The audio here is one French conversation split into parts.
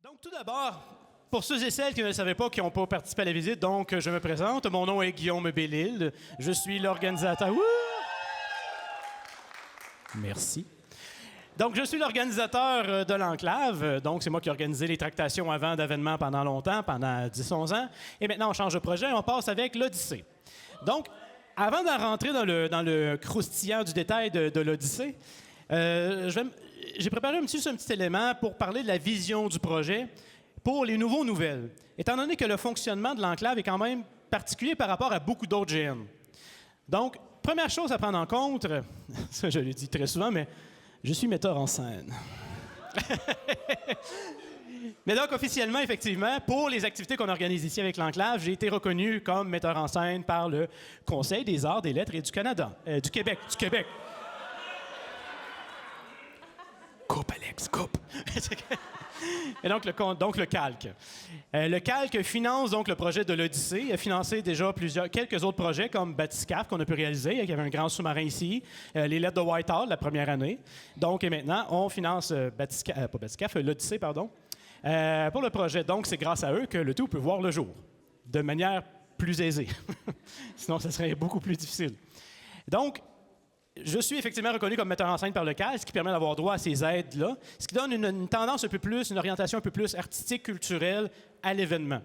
Donc, tout d'abord, pour ceux et celles qui ne le savaient pas, qui n'ont pas participé à la visite, donc je me présente. Mon nom est Guillaume Bellil. Je suis l'organisateur. Wouh! Merci. Donc, je suis l'organisateur de l'Enclave. Donc, c'est moi qui ai organisé les tractations avant d'événements pendant longtemps, pendant 10-11 ans. Et maintenant, on change de projet et on passe avec l'Odyssée. Donc, avant d'en rentrer dans le croustillant du détail de l'Odyssée, j'ai préparé un petit élément pour parler de la vision du projet pour les nouveaux nouvelles. Étant donné que le fonctionnement de l'Enclave est quand même particulier par rapport à beaucoup d'autres GN. Donc, première chose à prendre en compte, ça je le dis très souvent, mais je suis metteur en scène. Mais donc, officiellement, effectivement, pour les activités qu'on organise ici avec l'Enclave, j'ai été reconnu comme metteur en scène par le Conseil des arts, des lettres et du Canada. Du Québec. Coupe, Alex, coupe. Et donc, le calque. Le calque finance donc le projet de l'Odyssée. Il a financé déjà quelques autres projets comme Batiscaf qu'on a pu réaliser. Il y avait un grand sous-marin ici. Les lettres de Whitehall, la première année. Donc, et maintenant, on finance l'Odyssée, pardon. Pour le projet. Donc, c'est grâce à eux que le tout peut voir le jour, de manière plus aisée. Sinon, ce serait beaucoup plus difficile. Donc, je suis effectivement reconnu comme metteur en scène par le CAL, ce qui permet d'avoir droit à ces aides-là, ce qui donne une tendance un peu plus, une orientation un peu plus artistique, culturelle à l'événement.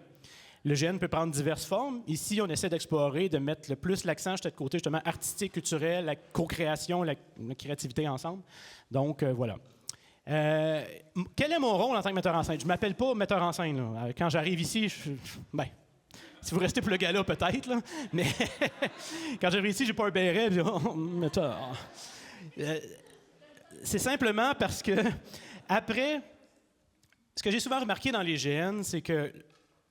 Le GN peut prendre diverses formes. Ici, on essaie d'explorer, de mettre le plus l'accent sur le côté justement artistique, culturel, la co-création, la créativité ensemble. Donc, voilà. Quel est mon rôle en tant que metteur en scène? Je ne m'appelle pas metteur en scène. Là. Quand j'arrive ici, si vous restez pour le gala, peut-être, là. Mais quand j'arrive ici, j'ai pas un béret. Puis, metteur. C'est simplement parce que, après, ce que j'ai souvent remarqué dans les GN, c'est que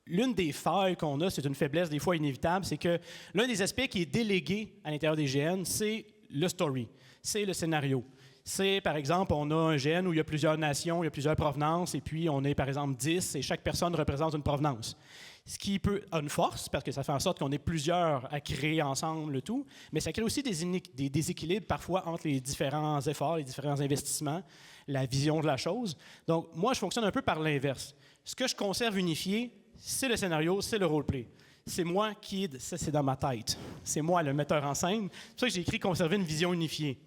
l'une des failles qu'on a, c'est une faiblesse des fois inévitable, c'est que l'un des aspects qui est délégué à l'intérieur des GN, c'est le story, c'est le scénario. C'est, par exemple, on a un GN où il y a plusieurs nations, il y a plusieurs provenances, et puis on est, par exemple, 10, et chaque personne représente une provenance. Ce qui peut a une force, parce que ça fait en sorte qu'on est plusieurs à créer ensemble le tout, mais ça crée aussi des déséquilibres parfois entre les différents efforts, les différents investissements, la vision de la chose. Donc, moi, je fonctionne un peu par l'inverse. Ce que je conserve unifié, c'est le scénario, c'est le roleplay. C'est moi ça c'est dans ma tête. C'est moi le metteur en scène. C'est pour ça que j'ai écrit « Conserver une vision unifiée ».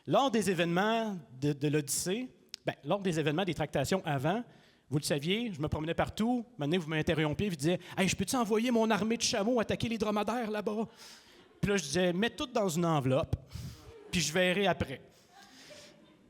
Lors des événements de l'Odyssée, lors des événements des tractations avant, vous le saviez, je me promenais partout. Maintenant, vous m'interrompiez et vous disiez « Hey, je peux-tu envoyer mon armée de chameaux attaquer les dromadaires là-bas? » Puis là, je disais « Mets tout dans une enveloppe, puis je verrai après. »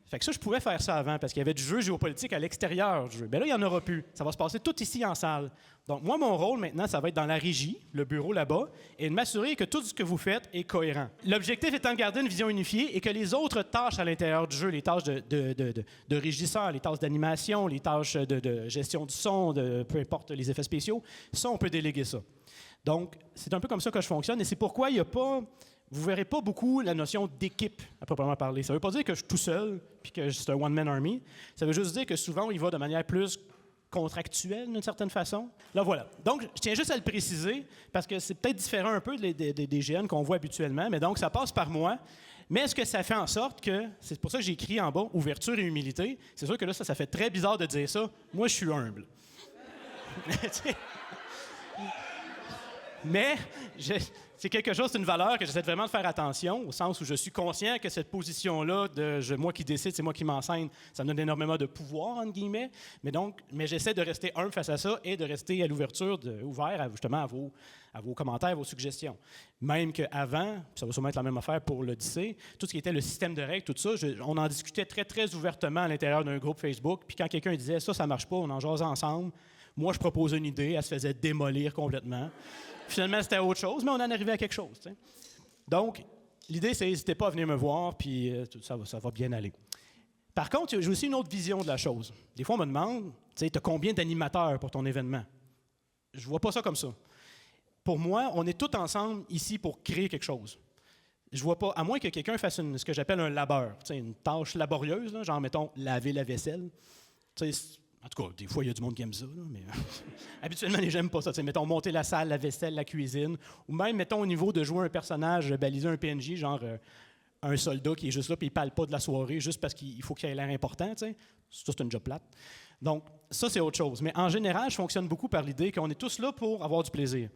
Fait que ça, je pouvais faire ça avant, parce qu'il y avait du jeu géopolitique à l'extérieur du jeu. Bien là, il n'y en aura plus. Ça va se passer tout ici en salle. Donc, moi, mon rôle maintenant, ça va être dans la régie, le bureau là-bas, et de m'assurer que tout ce que vous faites est cohérent. L'objectif étant de garder une vision unifiée et que les autres tâches à l'intérieur du jeu, les tâches de régisseur, les tâches d'animation, les tâches de gestion du son, peu importe les effets spéciaux, ça, on peut déléguer ça. Donc, c'est un peu comme ça que je fonctionne, et c'est pourquoi il n'y a pas... Vous ne verrez pas beaucoup la notion d'équipe, à proprement parler. Ça ne veut pas dire que je suis tout seul puis que c'est un one-man army. Ça veut juste dire que souvent, il va de manière plus contractuelle, d'une certaine façon. Là, voilà. Donc, je tiens juste à le préciser parce que c'est peut-être différent un peu des GN qu'on voit habituellement, mais donc, ça passe par moi. Mais est-ce que ça fait en sorte que, c'est pour ça que j'ai écrit en bas, ouverture et humilité. C'est sûr que là, ça fait très bizarre de dire ça. Moi, je suis humble. Mais c'est quelque chose, c'est une valeur que j'essaie vraiment de faire attention, au sens où je suis conscient que cette position-là de moi qui décide, c'est moi qui m'enseigne, ça me donne énormément de pouvoir, entre guillemets. Mais j'essaie de rester humble face à ça et de rester à l'ouverture, ouvert justement à vos commentaires, à vos suggestions. Même qu'avant, puis ça va sûrement être la même affaire pour l'Odyssée, tout ce qui était le système de règles, tout ça, on en discutait très, très ouvertement à l'intérieur d'un groupe Facebook. Puis quand quelqu'un disait « ça marche pas », on en jasait ensemble. Moi, je proposais une idée, elle se faisait démolir complètement. Finalement, c'était autre chose, mais on en arrivait à quelque chose. T'sais. Donc, l'idée, c'est n'hésitez pas à venir me voir, puis ça va bien aller. Par contre, j'ai aussi une autre vision de la chose. Des fois, on me demande, tu as combien d'animateurs pour ton événement? Je vois pas ça comme ça. Pour moi, on est tous ensemble ici pour créer quelque chose. Je vois pas, à moins que quelqu'un fasse ce que j'appelle un labeur, une tâche laborieuse, là, genre, mettons, laver la vaisselle. En tout cas, des fois, il y a du monde qui aime ça, là, mais habituellement, les gens n'aiment pas ça. Mettons, monter la salle, la vaisselle, la cuisine, ou même, mettons, au niveau de jouer un personnage, baliser un PNJ, genre un soldat qui est juste là et il ne parle pas de la soirée juste parce qu'il faut qu'il ait l'air important. Tu sais. Ça, c'est une job plate. Donc, ça, c'est autre chose. Mais en général, je fonctionne beaucoup par l'idée qu'on est tous là pour avoir du plaisir.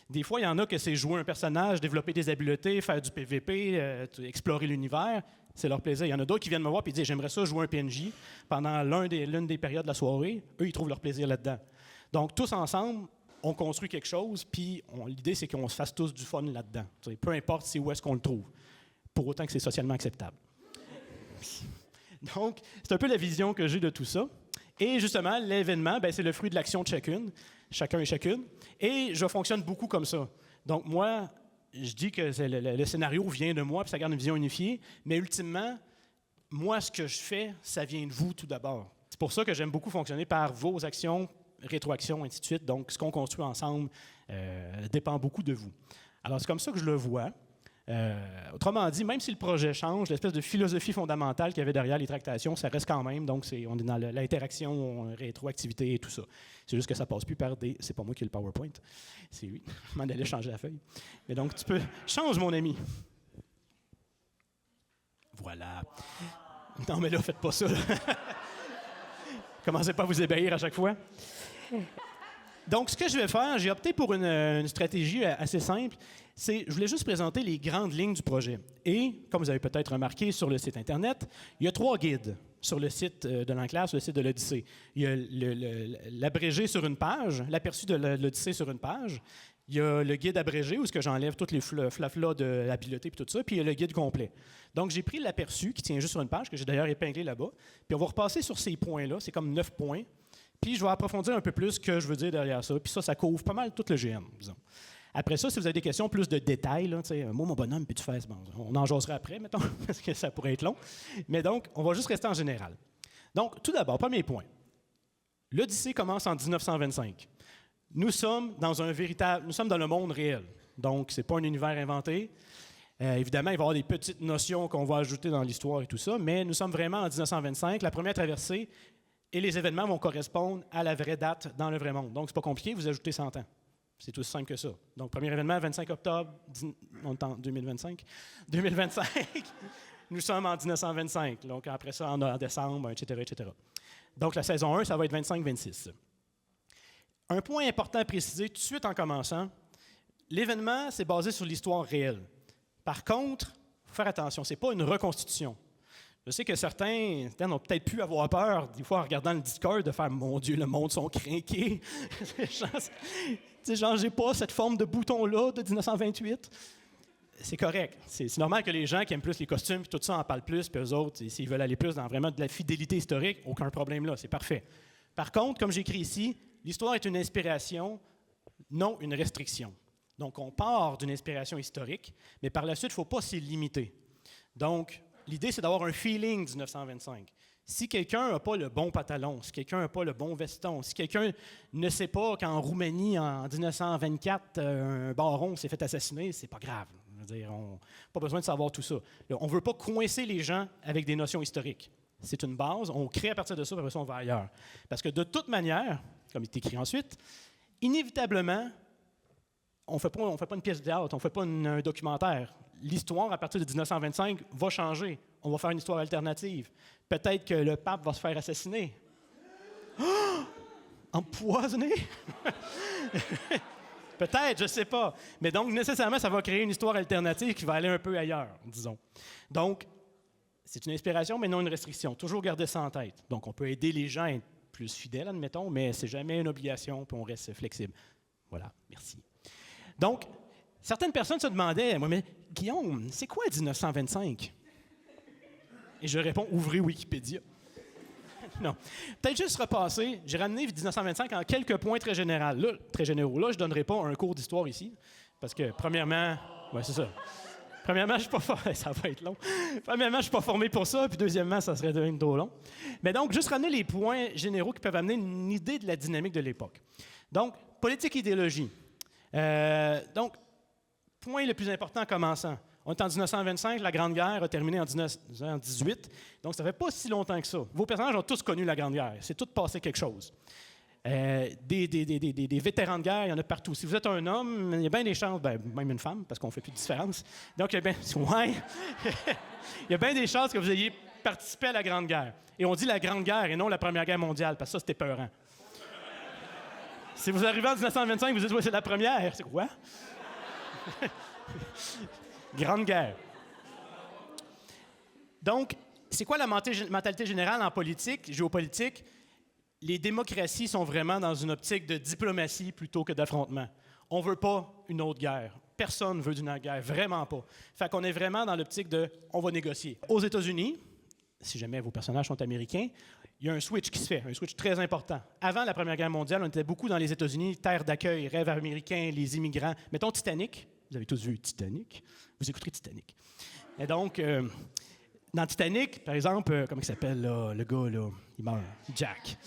Des fois, il y en a que c'est jouer un personnage, développer des habiletés, faire du PVP, explorer l'univers. C'est leur plaisir. Il y en a d'autres qui viennent me voir et disent « J'aimerais ça jouer un PNJ pendant l'une des périodes de la soirée. » Eux, ils trouvent leur plaisir là-dedans. Donc, tous ensemble, on construit quelque chose, puis l'idée, c'est qu'on se fasse tous du fun là-dedans. Peu importe c'est où est-ce qu'on le trouve, pour autant que c'est socialement acceptable. Donc, c'est un peu la vision que j'ai de tout ça. Et justement, l'événement, c'est le fruit de l'action de chacun et chacune. Et je fonctionne beaucoup comme ça. Donc, moi, je dis que le scénario vient de moi, puis ça garde une vision unifiée, mais ultimement, moi, ce que je fais, ça vient de vous tout d'abord. C'est pour ça que j'aime beaucoup fonctionner par vos actions, rétroactions, ainsi de suite. Donc, ce qu'on construit ensemble dépend beaucoup de vous. Alors, c'est comme ça que je le vois. Autrement dit, même si le projet change, l'espèce de philosophie fondamentale qu'il y avait derrière les tractations, ça reste quand même. Donc, on est dans l'interaction, rétroactivité et tout ça. C'est juste que ça passe plus par des... C'est pas moi qui ai le PowerPoint. C'est lui. Je m'en allais changer la feuille. Mais donc, tu peux... Change, mon ami. Voilà. Non, mais là, faites pas ça. Commencez pas à vous ébahir à chaque fois. Donc, ce que je vais faire, j'ai opté pour une stratégie assez simple. Je voulais juste présenter les grandes lignes du projet. Et, comme vous avez peut-être remarqué sur le site Internet, il y a 3 guides sur le site de l'Enclave, sur le site de l'Odyssée. Il y a l'abrégé sur une page, l'aperçu de l'Odyssée sur une page. Il y a le guide abrégé, où j'enlève tous les flaflas de l'habileté et tout ça, puis il y a le guide complet. Donc, j'ai pris l'aperçu, qui tient juste sur une page, que j'ai d'ailleurs épinglé là-bas, puis on va repasser sur ces points-là, c'est comme 9 points, puis je vais approfondir un peu plus ce que je veux dire derrière ça, puis ça couvre pas mal tout le GN, disons. Après ça, si vous avez des questions plus de détails, là, moi, mon bonhomme, puis tu fais, bon, on en jasera après, mettons, parce que ça pourrait être long. Mais donc, on va juste rester en général. Donc, tout d'abord, premier point. L'Odyssée commence en 1925. Nous sommes dans le monde réel. Donc, ce n'est pas un univers inventé. Évidemment, il va y avoir des petites notions qu'on va ajouter dans l'histoire et tout ça, mais nous sommes vraiment en 1925, la première traversée, et les événements vont correspondre à la vraie date dans le vrai monde. Donc, c'est pas compliqué, vous ajoutez 100 ans. C'est aussi simple que ça. Donc, premier événement, 25 octobre, on est en 2025. 2025, nous sommes en 1925. Donc, après ça, en décembre, etc., etc. Donc, la saison 1, ça va être 25-26. Un point important à préciser tout de suite en commençant, l'événement, c'est basé sur l'histoire réelle. Par contre, il faut faire attention, ce n'est pas une reconstitution. Je sais que certains ont peut-être pu avoir peur, des fois en regardant le Discord, de faire « Mon Dieu, le monde sont crinqués. » Genre, j'ai pas cette forme de bouton-là de 1928. C'est correct. C'est normal que les gens qui aiment plus les costumes et tout ça en parlent plus, puis eux autres, s'ils veulent aller plus dans vraiment de la fidélité historique, aucun problème là, c'est parfait. Par contre, comme j'écris ici, l'histoire est une inspiration, non une restriction. Donc, on part d'une inspiration historique, mais par la suite, il ne faut pas s'y limiter. Donc, l'idée, c'est d'avoir un feeling 1925. Si quelqu'un n'a pas le bon pantalon, si quelqu'un n'a pas le bon veston, si quelqu'un ne sait pas qu'en Roumanie, en 1924, un baron s'est fait assassiner, c'est pas grave. Je veux dire, on n'a pas besoin de savoir tout ça. Là, on ne veut pas coincer les gens avec des notions historiques. C'est une base, on crée à partir de ça, puis après ça, on va ailleurs. Parce que de toute manière, comme il est écrit ensuite, inévitablement, on ne fait pas une pièce de théâtre, on ne fait pas un documentaire. L'histoire, à partir de 1925, va changer. On va faire une histoire alternative. Peut-être que le pape va se faire assassiner. Oh! Empoisonné? Peut-être, je ne sais pas. Mais donc, nécessairement, ça va créer une histoire alternative qui va aller un peu ailleurs, disons. Donc, c'est une inspiration, mais non une restriction. Toujours garder ça en tête. Donc, on peut aider les gens à être plus fidèles, admettons, mais ce n'est jamais une obligation, puis on reste flexible. Voilà, merci. Donc, certaines personnes se demandaient, moi, mais Guillaume, c'est quoi 1925? Et je réponds, ouvrez Wikipédia. Non. Peut-être juste repasser, j'ai ramené 1925 en quelques points très généraux. Là, je ne donnerai pas un cours d'histoire ici, parce que, premièrement, c'est ça. Premièrement, je suis pas formé, ça va être long. Premièrement, je suis pas formé pour ça, puis deuxièmement, ça serait devenu trop long. Mais donc, juste ramener les points généraux qui peuvent amener une idée de la dynamique de l'époque. Donc, politique, idéologie. Donc, point le plus important en commençant. On est en 1925, la Grande Guerre a terminé en 1918, donc ça ne fait pas si longtemps que ça. Vos personnages ont tous connu la Grande Guerre, c'est tout passé quelque chose. des vétérans de guerre, il y en a partout. Si vous êtes un homme, il y a bien des chances, même une femme, parce qu'on ne fait plus de différence. Donc, il y a bien, ouais, il y a bien des chances que vous ayez participé à la Grande Guerre. Et on dit la Grande Guerre et non la Première Guerre mondiale, parce que ça, c'était peurant. Si vous arrivez en 1925, vous dites, ouais, c'est la première. C'est quoi? Grande Guerre. Donc, c'est quoi la mentalité générale en politique, géopolitique? Les démocraties sont vraiment dans une optique de diplomatie plutôt que d'affrontement. On ne veut pas une autre guerre. Personne ne veut d'une autre guerre, vraiment pas. Fait qu'on est vraiment dans l'optique de on va négocier. Aux États-Unis, si jamais vos personnages sont américains, il y a un switch qui se fait, un switch très important. Avant la Première Guerre mondiale, on était beaucoup dans les États-Unis, terre d'accueil, rêve américain, les immigrants. Mettons Titanic. Vous avez tous vu Titanic. Vous écouterez Titanic. Et donc, dans Titanic, par exemple, comment il s'appelle là, le gars, là, il meurt, Jack.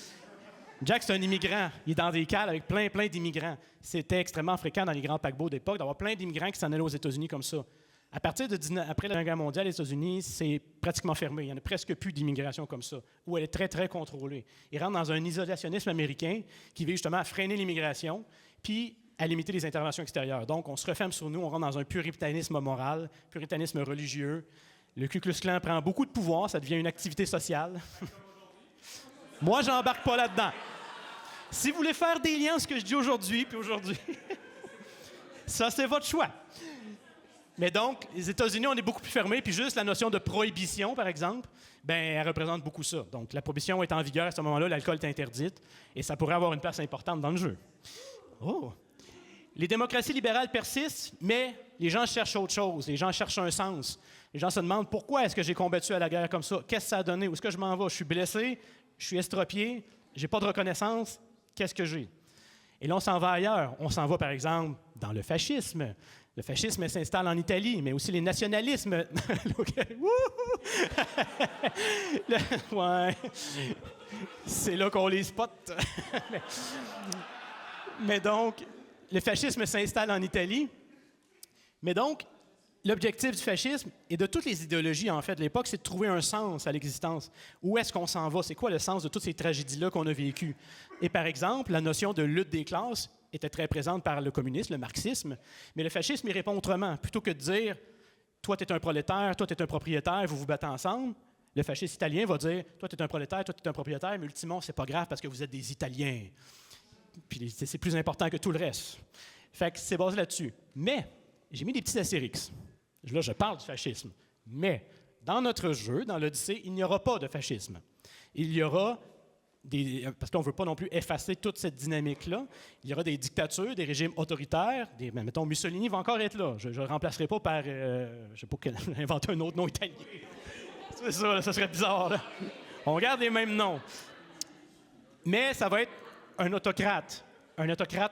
Jack, c'est un immigrant. Il est dans des cales avec plein d'immigrants. C'était extrêmement fréquent dans les grands paquebots d'époque d'avoir plein d'immigrants qui s'en allaient aux États-Unis comme ça. À partir après la Guerre mondiale, les États-Unis, c'est pratiquement fermé. Il n'y en a presque plus d'immigration comme ça, où elle est très, très contrôlée. Ils rentrent dans un isolationnisme américain qui vise justement à freiner l'immigration, puis à limiter les interventions extérieures. Donc, on se referme sur nous, on rentre dans un puritanisme moral, puritanisme religieux. Le Ku Klux Klan prend beaucoup de pouvoir, ça devient une activité sociale. Moi, j'embarque pas là-dedans. Si vous voulez faire des liens, ce que je dis aujourd'hui, puis aujourd'hui, ça, c'est votre choix. Mais donc, les États-Unis, on est beaucoup plus fermés, puis juste la notion de prohibition, par exemple, elle représente beaucoup ça. Donc, la prohibition est en vigueur à ce moment-là, l'alcool est interdite, et ça pourrait avoir une place importante dans le jeu. Oh! Les démocraties libérales persistent, mais les gens cherchent autre chose, les gens cherchent un sens. Les gens se demandent pourquoi est-ce que j'ai combattu à la guerre comme ça? Qu'est-ce que ça a donné? Où est-ce que je m'en vais? Je suis blessé, je suis estropié, j'ai pas de reconnaissance, qu'est-ce que j'ai? Et là, on s'en va ailleurs. On s'en va, par exemple, dans le fascisme. Le fascisme s'installe en Italie, mais aussi les nationalismes. Ouais. C'est là qu'on les spot. Mais donc, le fascisme s'installe en Italie. Mais donc, l'objectif du fascisme et de toutes les idéologies, en fait, de l'époque, c'est de trouver un sens à l'existence. Où est-ce qu'on s'en va? C'est quoi le sens de toutes ces tragédies-là qu'on a vécues? Et par exemple, la notion de lutte des classes était très présente par le communisme, le marxisme, mais le fascisme, il répond autrement. Plutôt que de dire « toi, tu es un prolétaire, toi, tu es un propriétaire, vous vous battez ensemble », le fasciste italien va dire « toi, tu es un prolétaire, toi, tu es un propriétaire, mais ultimement, c'est pas grave parce que vous êtes des Italiens. » Puis c'est plus important que tout le reste. Fait que c'est basé là-dessus. Mais, j'ai mis des petits astérix. Là, je parle du fascisme. Mais, dans notre jeu, dans l'Odyssée, il n'y aura pas de fascisme. Il y aura parce qu'on ne veut pas non plus effacer toute cette dynamique-là. Il y aura des dictatures, des régimes autoritaires. Mettons, Mussolini va encore être là. Je ne le remplacerai pas par... je ne sais pas inventer un autre nom italien. C'est ça, ça serait bizarre. Là. On garde les mêmes noms. Mais ça va être un autocrate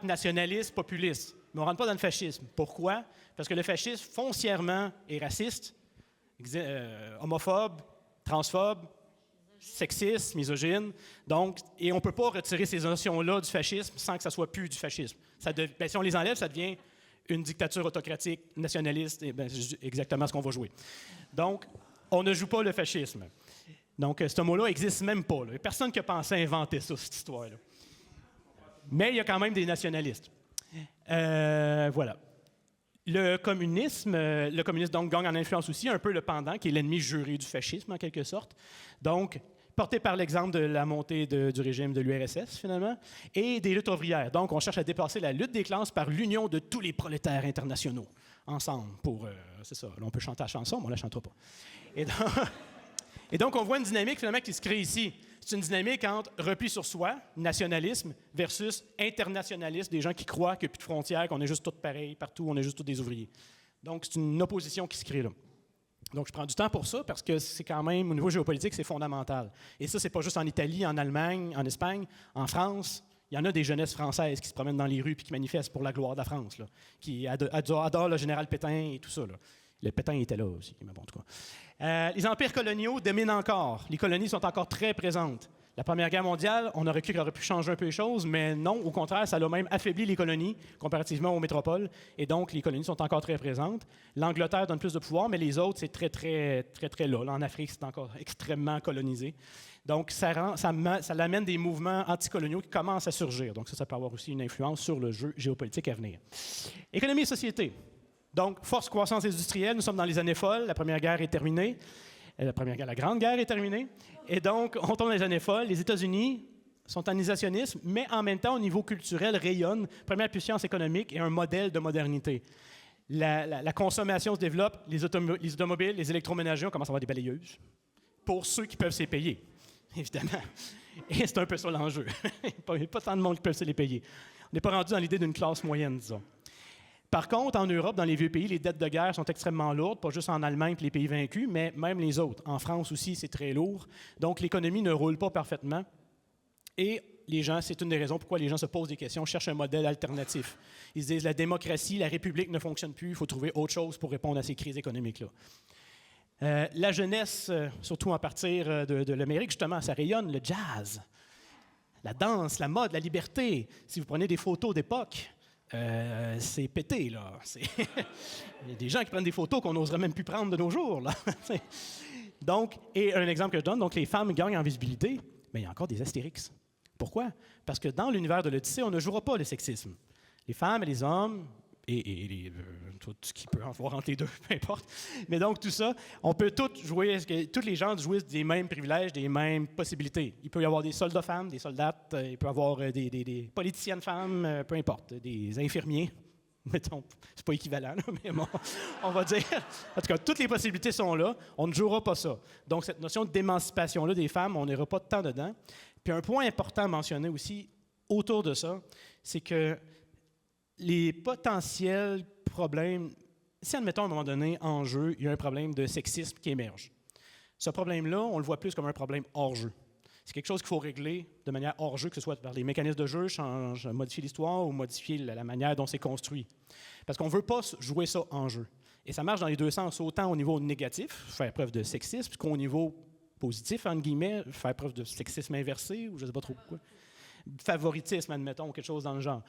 nationaliste, populiste. Mais on ne rentre pas dans le fascisme. Pourquoi? Parce que le fascisme, foncièrement, est raciste, homophobe, transphobe, sexiste, misogyne. Donc, et on ne peut pas retirer ces notions-là du fascisme sans que ça soit plus du fascisme. Si on les enlève, ça devient une dictature autocratique, nationaliste, et c'est exactement ce qu'on va jouer. Donc, on ne joue pas le fascisme. Donc, ce mot-là n'existe même pas. Il n'y a personne qui a pensé inventer ça, cette histoire-là. Mais il y a quand même des nationalistes. Voilà. Le communisme, donc, gagne en influence aussi, un peu le pendant, qui est l'ennemi juré du fascisme, en quelque sorte. Donc, porté par l'exemple de la montée du régime de l'URSS, finalement, et des luttes ouvrières. Donc, on cherche à dépasser la lutte des classes par l'union de tous les prolétaires internationaux, ensemble, pour... c'est ça, là, on peut chanter la chanson, mais on ne la chantera pas. Et donc, on voit une dynamique, finalement, qui se crée ici. C'est une dynamique entre repli sur soi, nationalisme, versus internationalisme, des gens qui croient qu'il n'y a plus de frontières, qu'on est juste tous pareils partout, on est juste tous des ouvriers. Donc, c'est une opposition qui se crée là. Donc, je prends du temps pour ça parce que c'est quand même, au niveau géopolitique, c'est fondamental. Et ça, c'est pas juste en Italie, en Allemagne, en Espagne, en France. Il y en a des jeunesses françaises qui se promènent dans les rues et qui manifestent pour la gloire de la France, là, qui adorent le général Pétain et tout ça. Là. Le Pétain était là aussi, mais bon, en tout cas. Les empires coloniaux dominent encore. Les colonies sont encore très présentes. La Première Guerre mondiale, on aurait cru qu'elle aurait pu changer un peu les choses, mais non, au contraire, ça a même affaibli les colonies comparativement aux métropoles, et donc les colonies sont encore très présentes. L'Angleterre donne plus de pouvoir, mais les autres, c'est très là. Là, en Afrique, c'est encore extrêmement colonisé. Donc, ça amène des mouvements anticoloniaux qui commencent à surgir. Donc, ça peut avoir aussi une influence sur le jeu géopolitique à venir. Économie et société. Donc, force croissance industrielle, nous sommes dans les années folles, la Première Guerre est terminée. La Grande Guerre est terminée. Et donc, on tombe dans les années folles. Les États-Unis sont en isolationnisme, mais en même temps, au niveau culturel, rayonnent, première puissance économique et un modèle de modernité. La consommation se développe, les automobiles, les électroménagers, on commence à avoir des balayeuses, pour ceux qui peuvent se les payer, évidemment. Et c'est un peu ça l'enjeu. Il n'y a pas tant de monde qui peut se les payer. On n'est pas rendu dans l'idée d'une classe moyenne, disons. Par contre, en Europe, dans les vieux pays, les dettes de guerre sont extrêmement lourdes, pas juste en Allemagne et les pays vaincus, mais même les autres. En France aussi, c'est très lourd. Donc, l'économie ne roule pas parfaitement. Et les gens, c'est une des raisons pourquoi les gens se posent des questions, cherchent un modèle alternatif. Ils se disent, la démocratie, la République ne fonctionne plus, il faut trouver autre chose pour répondre à ces crises économiques-là. La jeunesse, surtout à partir de l'Amérique, justement, ça rayonne, le jazz, la danse, la mode, la liberté. Si vous prenez des photos d'époque, c'est pété, là. Il y a des gens qui prennent des photos qu'on n'oserait même plus prendre de nos jours, là. Donc, et un exemple que je donne, donc les femmes gagnent en visibilité, mais il y a encore des astérix. Pourquoi? Parce que dans l'univers de l'Odyssée, on ne jouera pas le sexisme. Les femmes et les hommes, et tout ce qui peut en voir entre les deux, peu importe. Mais donc, tout ça, on peut tous les gens jouissent des mêmes privilèges, des mêmes possibilités. Il peut y avoir des soldats femmes, des soldates, il peut y avoir des politiciennes femmes, peu importe, des infirmiers. Mettons, c'est pas équivalent, là, mais bon, on va dire. En tout cas, toutes les possibilités sont là. On ne jouera pas ça. Donc, cette notion d'émancipation-là des femmes, on n'ira pas de temps dedans. Puis un point important à mentionner aussi autour de ça, c'est que les potentiels problèmes, si admettons à un moment donné, en jeu, il y a un problème de sexisme qui émerge. Ce problème-là, on le voit plus comme un problème hors-jeu. C'est quelque chose qu'il faut régler de manière hors-jeu, que ce soit par les mécanismes de jeu, modifier l'histoire ou modifier la manière dont c'est construit. Parce qu'on ne veut pas jouer ça en jeu. Et ça marche dans les deux sens, autant au niveau négatif, faire preuve de sexisme, qu'au niveau positif, entre guillemets, faire preuve de sexisme inversé, ou je ne sais pas trop quoi. Favoritisme, admettons, ou quelque chose dans le genre.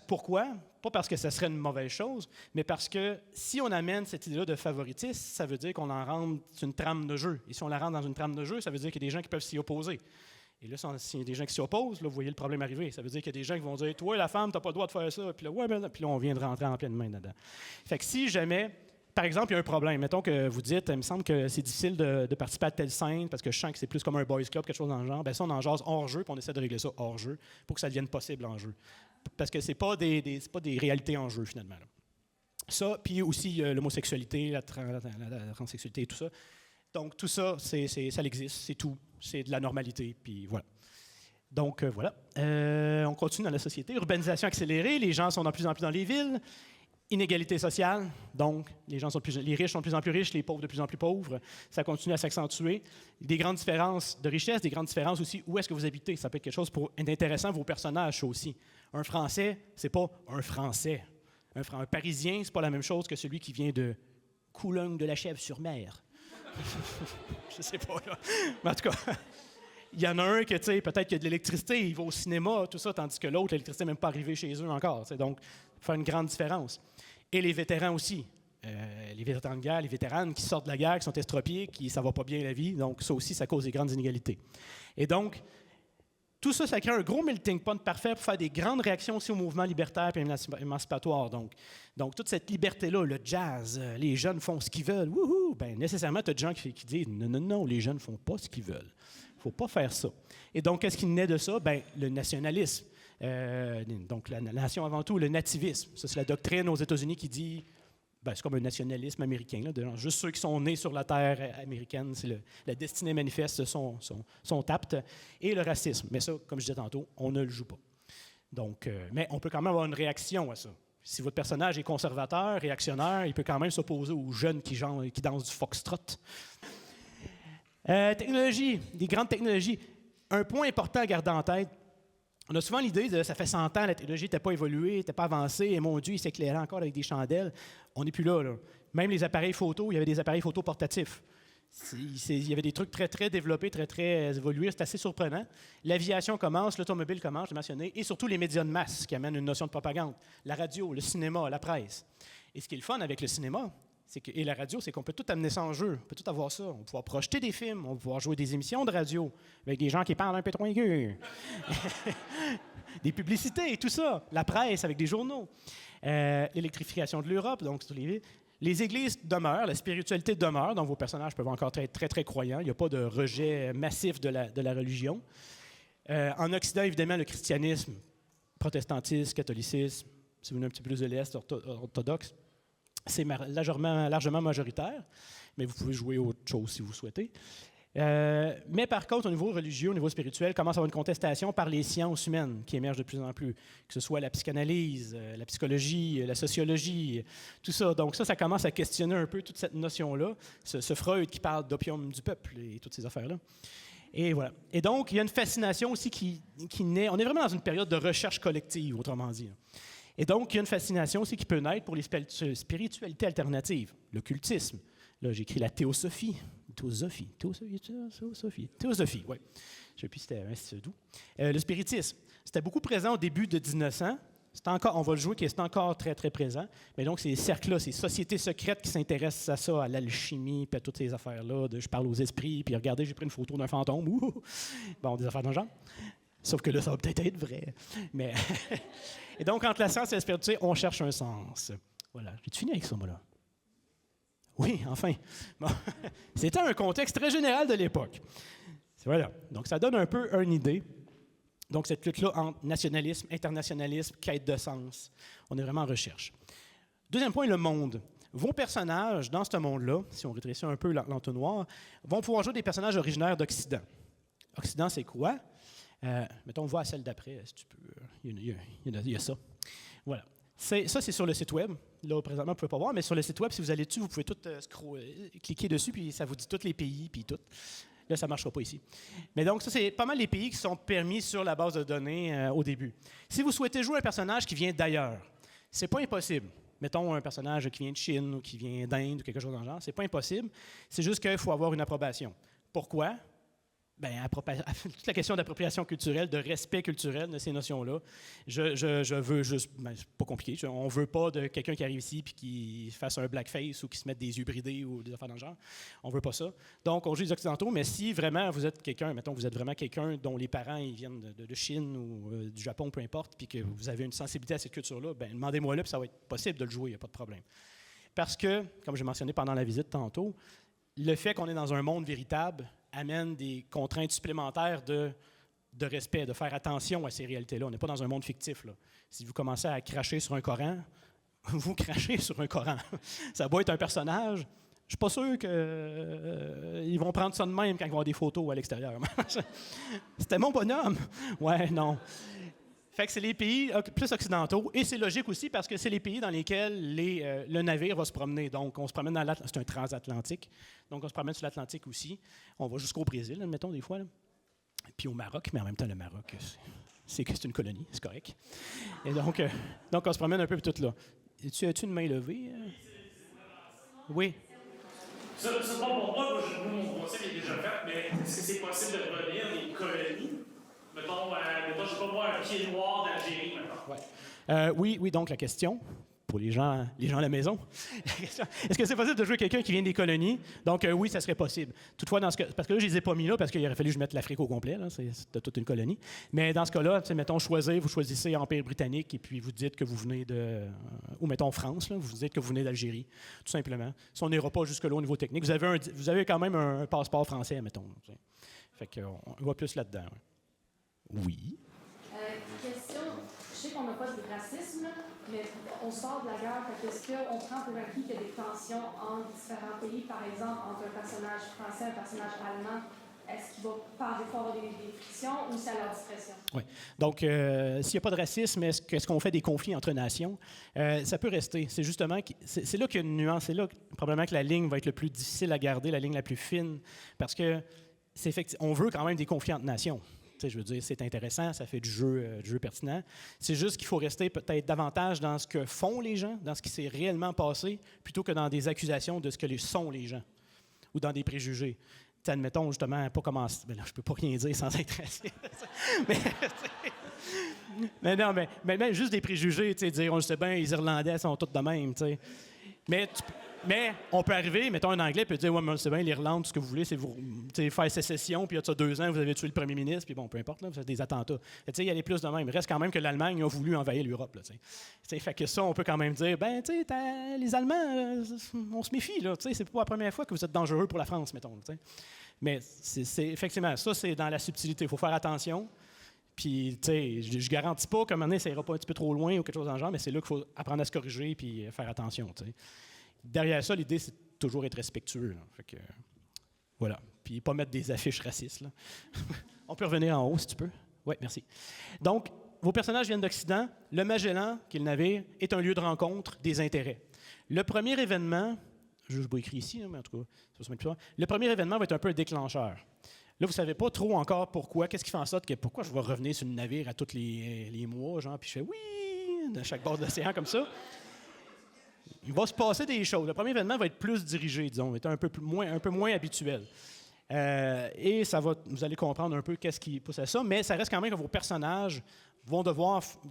Pourquoi? Pas parce que ça serait une mauvaise chose, mais parce que si on amène cette idée-là de favoritisme, ça veut dire qu'on en rentre une trame de jeu. Et si on la rentre dans une trame de jeu, ça veut dire qu'il y a des gens qui peuvent s'y opposer. Et là, s'il y a des gens qui s'y opposent, là, vous voyez le problème arriver. Ça veut dire qu'il y a des gens qui vont dire « Toi, la femme, tu n'as pas le droit de faire ça. » Puis là, ouais, ben, puis là, on vient de rentrer en pleine main dedans. Fait que si jamais, par exemple, il y a un problème, mettons que vous dites « Il me semble que c'est difficile de participer à telle scène parce que je sens que c'est plus comme un boys club, quelque chose dans le genre. » Bien, ça, on en jase hors jeu, puis on essaie de régler ça hors jeu pour que ça devienne possible en jeu. Parce que ce n'est pas des réalités en jeu, finalement. Là. Ça, puis aussi l'homosexualité, la transsexualité et tout ça. Donc, tout ça, ça existe, c'est tout. C'est de la normalité, puis voilà. Donc, voilà. On continue dans la société. Urbanisation accélérée, les gens sont de plus en plus dans les villes. Inégalité sociale, donc les riches sont de plus en plus riches, les pauvres de plus en plus pauvres. Ça continue à s'accentuer. Des grandes différences de richesse, des grandes différences aussi où est-ce que vous habitez. Ça peut être quelque chose d'intéressant, vos personnages aussi. Un Français, c'est pas un Français. Un Parisien, c'est pas la même chose que celui qui vient de Coulombe-de-la-Chèvre-sur-Mer. Je sais pas, là. Mais en tout cas, il y en a un que, tu sais, peut-être qu'il y a de l'électricité, il va au cinéma, tout ça, tandis que l'autre, l'électricité n'est même pas arrivée chez eux encore. Donc, ça fait une grande différence. Et les vétérans aussi. Les vétérans de guerre, les vétéranes qui sortent de la guerre, qui sont estropiés, qui ça va pas bien la vie. Donc, ça aussi, ça cause des grandes inégalités. Et donc, tout ça, ça crée un gros melting pot parfait pour faire des grandes réactions aussi au mouvement libertaire et émancipatoire. Donc, toute cette liberté-là, le jazz, les jeunes font ce qu'ils veulent, wouhou! Bien, nécessairement, tu as des gens qui disent non, les jeunes ne font pas ce qu'ils veulent. Il ne faut pas faire ça. Et donc, qu'est-ce qui naît de ça? Bien, le nationalisme. Donc, la nation avant tout, le nativisme. Ça, c'est la doctrine aux États-Unis qui dit, ben, c'est comme un nationalisme américain, là, juste ceux qui sont nés sur la terre américaine, c'est la destinée manifeste, sont aptes. Et le racisme. Mais ça, comme je disais tantôt, on ne le joue pas. Donc, mais on peut quand même avoir une réaction à ça. Si votre personnage est conservateur, réactionnaire, il peut quand même s'opposer aux jeunes qui dansent du foxtrot. Technologie, des grandes technologies. Un point important à garder en tête, on a souvent l'idée de ça fait 100 ans, la technologie n'était pas évoluée, n'était pas avancée, et mon Dieu, il s'éclairait encore avec des chandelles. On n'est plus là, là. Même les appareils photo, il y avait des appareils photo portatifs. Il y avait des trucs très, très développés, très, très évolués. C'est assez surprenant. L'aviation commence, l'automobile commence, je l'ai mentionné, et surtout les médias de masse qui amènent une notion de propagande. La radio, le cinéma, la presse. Et ce qui est le fun avec le cinéma et la radio, c'est qu'on peut tout amener ça en jeu. On peut tout avoir ça. On va pouvoir projeter des films, on va pouvoir jouer des émissions de radio avec des gens qui parlent un peu trop aigu. Des publicités, tout ça. La presse avec des journaux. L'électrification de l'Europe, donc sur les églises demeurent, la spiritualité demeure, donc vos personnages peuvent encore être très, très croyants. Il n'y a pas de rejet massif de la religion. En Occident, évidemment, le christianisme, protestantisme, catholicisme, si vous venez un petit peu plus de l'Est, orthodoxe, c'est largement majoritaire, mais vous pouvez jouer autre chose si vous souhaitez. Mais par contre, au niveau religieux, au niveau spirituel, commence à avoir une contestation par les sciences humaines qui émergent de plus en plus, que ce soit la psychanalyse, la psychologie, la sociologie, tout ça. Donc ça commence à questionner un peu toute cette notion-là, ce Freud qui parle d'opium du peuple et toutes ces affaires-là. Et voilà. Et donc, il y a une fascination aussi qui naît. On est vraiment dans une période de recherche collective, autrement dit. Et donc, il y a une fascination aussi qui peut naître pour les spiritualités alternatives, l'occultisme. Là, j'ai écrit la théosophie, oui. Je ne sais plus si c'était d'où. Le spiritisme, c'était beaucoup présent au début de 1900. On va le jouer, c'est encore très, très présent. Mais donc, ces cercles-là, ces sociétés secrètes qui s'intéressent à ça, à l'alchimie, puis à toutes ces affaires-là, je parle aux esprits, puis regardez, j'ai pris une photo d'un fantôme. Bon, des affaires dans le genre. Sauf que là, ça va peut-être être vrai. Mais et donc, entre la science et la spiritualité, on cherche un sens. Voilà. J'ai-tu fini avec ça, moi, là? Oui, enfin. Bon. C'était un contexte très général de l'époque. Voilà. Donc, ça donne un peu une idée. Donc, cette lutte-là entre nationalisme, internationalisme, quête de sens. On est vraiment en recherche. Deuxième point, le monde. Vos personnages, dans ce monde-là, si on rétrécit un peu l'entonnoir, vont pouvoir jouer des personnages originaires d'Occident. Occident, c'est quoi? Mettons, on voit à celle d'après, si tu peux. Il y a ça. Voilà. Ça, c'est sur le site web. Là, présentement, vous ne pouvez pas voir, mais sur le site web, si vous allez dessus, vous pouvez tout cliquer dessus, puis ça vous dit tous les pays, puis tout. Là, ça ne marchera pas ici. Mais donc, ça, c'est pas mal les pays qui sont permis sur la base de données au début. Si vous souhaitez jouer un personnage qui vient d'ailleurs, c'est pas impossible. Mettons un personnage qui vient de Chine ou qui vient d'Inde ou quelque chose dans le genre, c'est pas impossible. C'est juste qu'il faut avoir une approbation. Pourquoi? Bien, toute la question d'appropriation culturelle, de respect culturel de ces notions-là, je veux juste, c'est pas compliqué, on ne veut pas de quelqu'un qui arrive ici et qui fasse un blackface ou qui se mette des yeux bridés ou des affaires dans le genre. On ne veut pas ça. Donc, on joue les Occidentaux, mais si vraiment vous êtes quelqu'un, mettons, vous êtes vraiment quelqu'un dont les parents ils viennent de Chine ou du Japon, peu importe, puis que vous avez une sensibilité à cette culture-là, bien, demandez-moi-le, puis ça va être possible de le jouer, il n'y a pas de problème. Parce que, comme j'ai mentionné pendant la visite tantôt, le fait qu'on est dans un monde véritable amène des contraintes supplémentaires de respect, de faire attention à ces réalités-là. On n'est pas dans un monde fictif, là. Si vous commencez à cracher sur un Coran, vous crachez sur un Coran. Ça doit être un personnage. Je ne suis pas sûr qu'ils vont prendre ça de même quand ils vont avoir des photos à l'extérieur. C'était mon bonhomme. Ouais, non. Fait que c'est les pays plus occidentaux, et c'est logique aussi parce que c'est les pays dans lesquels le navire va se promener. Donc, on se promène dans l'Atlantique, c'est un transatlantique, donc on se promène sur l'Atlantique aussi. On va jusqu'au Brésil, admettons, des fois, là. Puis au Maroc, mais en même temps, le Maroc, c'est une colonie, c'est correct. Et donc, on se promène un peu tout là. As-tu une main levée? Oui. Ça, c'est pas pour moi, mon conseil est déjà fait, mais est-ce que c'est possible de revenir des colonies? Mettons, je sais pas moi, un pied noir d'Algérie, maintenant. Ouais. Oui, donc la question, pour les gens à la maison, est-ce que c'est possible de jouer quelqu'un qui vient des colonies? Donc, oui, ça serait possible. Toutefois, parce que là, je les ai pas mis là, parce qu'il aurait fallu que je mette l'Afrique au complet, là, c'est toute une colonie. Mais dans ce cas-là, mettons, vous choisissez Empire britannique, et puis vous dites que vous venez ou mettons France, là, vous dites que vous venez d'Algérie, tout simplement. Si on n'ira pas jusque-là au niveau technique, vous avez quand même un passeport français, mettons. Fait qu'on va plus là-dedans. Ouais. Oui. Question, je sais qu'on n'a pas de racisme, mais on sort de la guerre, est-ce qu'on prend pour acquis qu'il y a des tensions entre différents pays, par exemple, entre un personnage français et un personnage allemand? Est-ce qu'il va par défaut avoir des frictions ou c'est à leur discrétion? Oui. Donc, s'il n'y a pas de racisme, est-ce qu'on fait des conflits entre nations? Ça peut rester. C'est justement, c'est là qu'il y a une nuance. C'est là probablement que la ligne va être le plus difficile à garder, la ligne la plus fine, parce que on veut quand même des conflits entre nations. Je veux dire, c'est intéressant, ça fait du jeu pertinent. C'est juste qu'il faut rester peut-être davantage dans ce que font les gens, dans ce qui s'est réellement passé, plutôt que dans des accusations de ce que sont les gens. ou dans des préjugés. T'sais, admettons, justement, pas commencer. Ben là, je peux pas rien dire sans être raciste. mais non, mais même juste des préjugés, tu sais, dire, on sait bien, les Irlandais sont tous de même, tu sais. Mais on peut arriver, mettons un Anglais peut dire, ouais, mais c'est bien, l'Irlande, tout ce que vous voulez, c'est vous faire sécession, puis il y a ça 2 ans, vous avez tué le premier ministre, puis bon, peu importe, là, vous avez des attentats. Tu sais, il y a les plus de même. Il reste quand même que l'Allemagne a voulu envahir l'Europe, là, tu sais. Fait que ça, on peut quand même dire, ben, tu sais, les Allemands, on se méfie, là, tu sais, c'est pas la première fois que vous êtes dangereux pour la France, mettons, tu sais. Mais c'est effectivement, ça, c'est dans la subtilité. Il faut faire attention. Puis, tu sais, je garantis pas qu'à un moment donné, ça ira pas un petit peu trop loin ou quelque chose dans le genre, mais c'est là qu'il faut apprendre à se corriger puis faire attention, tu sais. Derrière ça, l'idée, c'est toujours être respectueux. Là. Fait que, voilà. Puis pas mettre des affiches racistes. Là. On peut revenir en haut, si tu peux. Oui, merci. Donc, vos personnages viennent d'Occident. Le Magellan, qui est le navire, est un lieu de rencontre des intérêts. Le premier événement, je n'ai pas écrit ici, mais en tout cas, ça va se mettre plus tard. Le premier événement va être un peu un déclencheur. Là, vous ne savez pas trop encore pourquoi. Qu'est-ce qui fait en sorte que pourquoi je vais revenir sur le navire à tous les mois, genre, puis je fais oui, de chaque bord de l'océan comme ça. Il va se passer des choses. Le premier événement va être plus dirigé, disons, va être un peu moins habituel. Et ça va, vous allez comprendre un peu qu'est-ce qui pousse à ça, mais ça reste quand même que vos personnages vous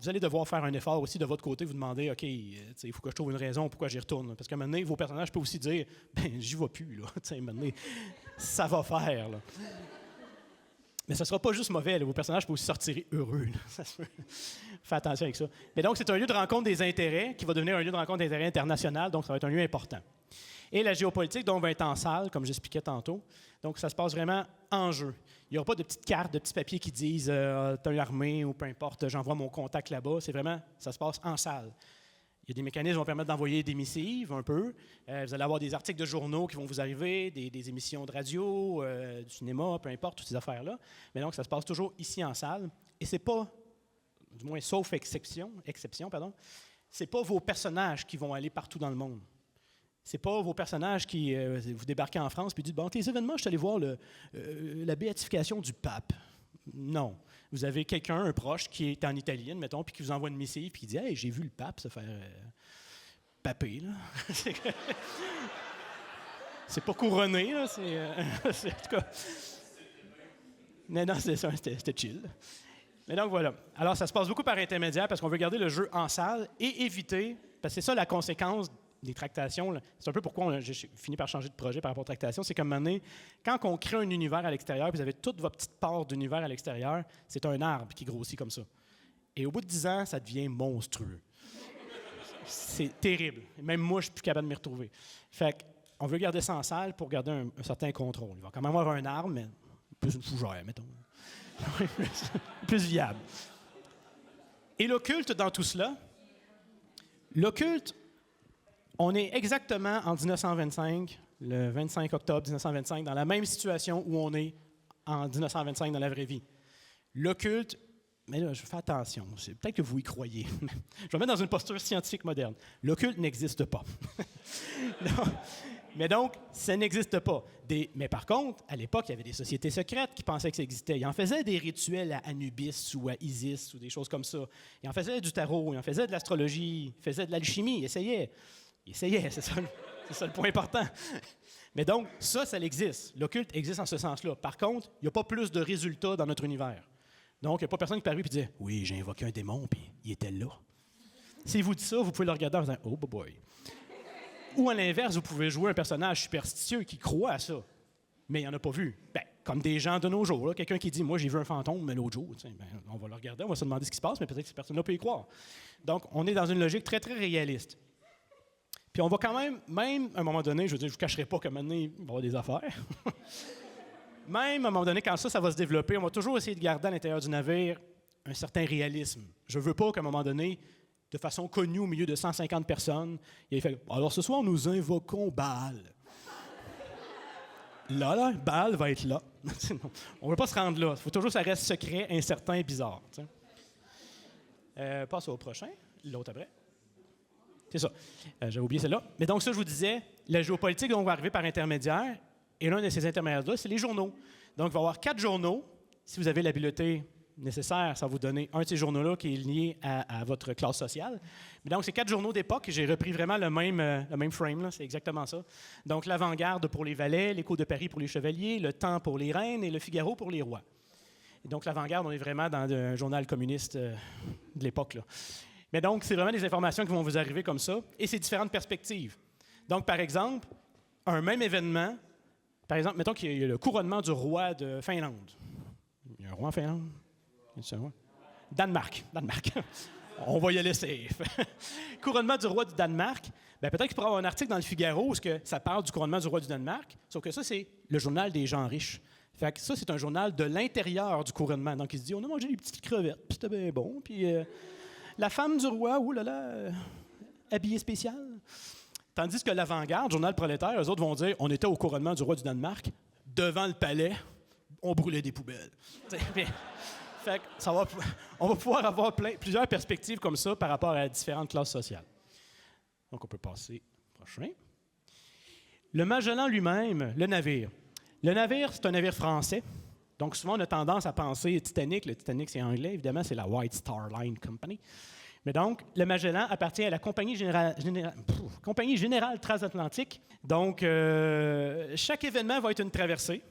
allez devoir faire un effort aussi de votre côté, vous demander, OK, il faut que je trouve une raison pourquoi j'y retourne. Parce qu'à un moment donné, vos personnages peuvent aussi dire, ben j'y vais plus, là. À un moment donné, ça va faire, là. Mais ça ne sera pas juste mauvais. Là. Vos personnages peuvent aussi sortir heureux. Faites attention avec ça. Mais donc, c'est un lieu de rencontre des intérêts qui va devenir un lieu de rencontre d'intérêts international. Donc, ça va être un lieu important. Et la géopolitique, donc, va être en salle, comme j'expliquais tantôt. Donc, ça se passe vraiment en jeu. Il n'y aura pas de petites cartes, de petits papiers qui disent t'as une armée ou peu importe, j'envoie mon contact là-bas. C'est vraiment, ça se passe en salle. Il y a des mécanismes qui vont permettre d'envoyer des missives un peu. Vous allez avoir des articles de journaux qui vont vous arriver, des émissions de radio, du cinéma, peu importe, toutes ces affaires-là. Mais donc, ça se passe toujours ici en salle. Et c'est pas, du moins sauf exception, c'est pas vos personnages qui vont aller partout dans le monde. C'est pas vos personnages qui, vous débarquez en France puis dites, bon, les événements, je suis allé voir la béatification du pape. Non. Vous avez quelqu'un, un proche, qui est en Italie, mettons, puis qui vous envoie une missive, puis qui dit « Hey, j'ai vu le pape se faire paper, là. » C'est pas couronné, là. C'est en tout cas... Non, c'est ça, c'était chill. Mais donc, voilà. Alors, ça se passe beaucoup par intermédiaire parce qu'on veut garder le jeu en salle et éviter... Parce que c'est ça la conséquence des tractations. Là. C'est un peu pourquoi j'ai fini par changer de projet par rapport aux tractations. C'est qu'à un moment donné, quand on crée un univers à l'extérieur, puis vous avez toute votre petite part d'univers à l'extérieur, c'est un arbre qui grossit comme ça. Et au bout de 10 ans, ça devient monstrueux. C'est terrible. Même moi, je suis plus capable de m'y retrouver. Fait qu'on veut garder ça en salle pour garder un certain contrôle. Il va quand même avoir un arbre, mais plus une fougère, mettons. Plus viable. Et l'occulte dans tout cela, l'occulte, on est exactement en 1925, le 25 octobre 1925, dans la même situation où on est en 1925 dans la vraie vie. L'occulte, mais là, je fais attention, c'est peut-être que vous y croyez. Je vais mettre dans une posture scientifique moderne. L'occulte n'existe pas. Non. Mais donc, ça n'existe pas. Mais par contre, à l'époque, il y avait des sociétés secrètes qui pensaient que ça existait. Ils en faisaient des rituels à Anubis ou à Isis ou des choses comme ça. Ils en faisaient du tarot, ils en faisaient de l'astrologie, ils faisaient de l'alchimie, ils essayaient, c'est ça le point important. Mais donc, ça existe. L'occulte existe en ce sens-là. Par contre, il n'y a pas plus de résultats dans notre univers. Donc, il n'y a pas personne qui peut arriver et dire « Oui, j'ai invoqué un démon, puis il était là. » S'il vous dit ça, vous pouvez le regarder en disant « Oh boy ». Ou à l'inverse, vous pouvez jouer un personnage superstitieux qui croit à ça, mais il n'en a pas vu. Ben, comme des gens de nos jours. Là, quelqu'un qui dit « Moi, j'ai vu un fantôme, mais l'autre jour. » On va le regarder, on va se demander ce qui se passe, mais peut-être que cette personne-là peut y croire. Donc, on est dans une logique très, très réaliste. Puis on va quand même à un moment donné, je veux dire, je ne vous cacherai pas qu'à un moment donné, il va y avoir des affaires. Même à un moment donné, quand ça va se développer, on va toujours essayer de garder à l'intérieur du navire un certain réalisme. Je ne veux pas qu'à un moment donné, de façon connue au milieu de 150 personnes, il ait fait « Alors ce soir, nous invoquons Baal. » Là, Baal va être là. On ne veut pas se rendre là. Il faut toujours que ça reste secret, incertain et bizarre. Passe au prochain, l'autre après. C'est ça. J'avais oublié celle-là. Mais donc, ça, je vous disais, la géopolitique donc, va arriver par intermédiaire. Et l'un de ces intermédiaires-là, c'est les journaux. Donc, il va y avoir 4 journaux. Si vous avez l'habileté nécessaire, ça va vous donner un de ces journaux-là qui est lié à votre classe sociale. Mais donc, c'est 4 journaux d'époque. J'ai repris vraiment le même frame, là, c'est exactement ça. Donc, l'Avant-Garde pour les valets, l'Écho de Paris pour les chevaliers, le Temps pour les reines et le Figaro pour les rois. Et donc, l'Avant-Garde, on est vraiment dans un journal communiste de l'époque, là. Mais donc, c'est vraiment des informations qui vont vous arriver comme ça, et c'est différentes perspectives. Donc, par exemple, un même événement, par exemple, mettons qu'il y a le couronnement du roi de Finlande. Il y a un roi en Finlande? Danemark. On va y aller safe. Couronnement du roi du Danemark. Bien, peut-être qu'il pourrait y avoir un article dans le Figaro où ça parle du couronnement du roi du Danemark, sauf que ça, c'est le journal des gens riches. Fait que ça, c'est un journal de l'intérieur du couronnement. Donc, il se dit, on a mangé des petites crevettes, puis c'était bien bon, puis la femme du roi, oh là là, habillée spécial. Tandis que l'Avant-Garde, journal prolétaire, eux autres vont dire, on était au couronnement du roi du Danemark, devant le palais, on brûlait des poubelles. Fait que on va pouvoir avoir plusieurs perspectives comme ça par rapport à différentes classes sociales. Donc, on peut passer au prochain. Le Magellan lui-même, le navire. Le navire, c'est un navire français. Donc, souvent, on a tendance à penser Titanic. Le Titanic, c'est anglais, évidemment, c'est la White Star Line Company. Mais donc, le Magellan appartient à la Compagnie générale transatlantique. Donc, chaque événement va être une traversée.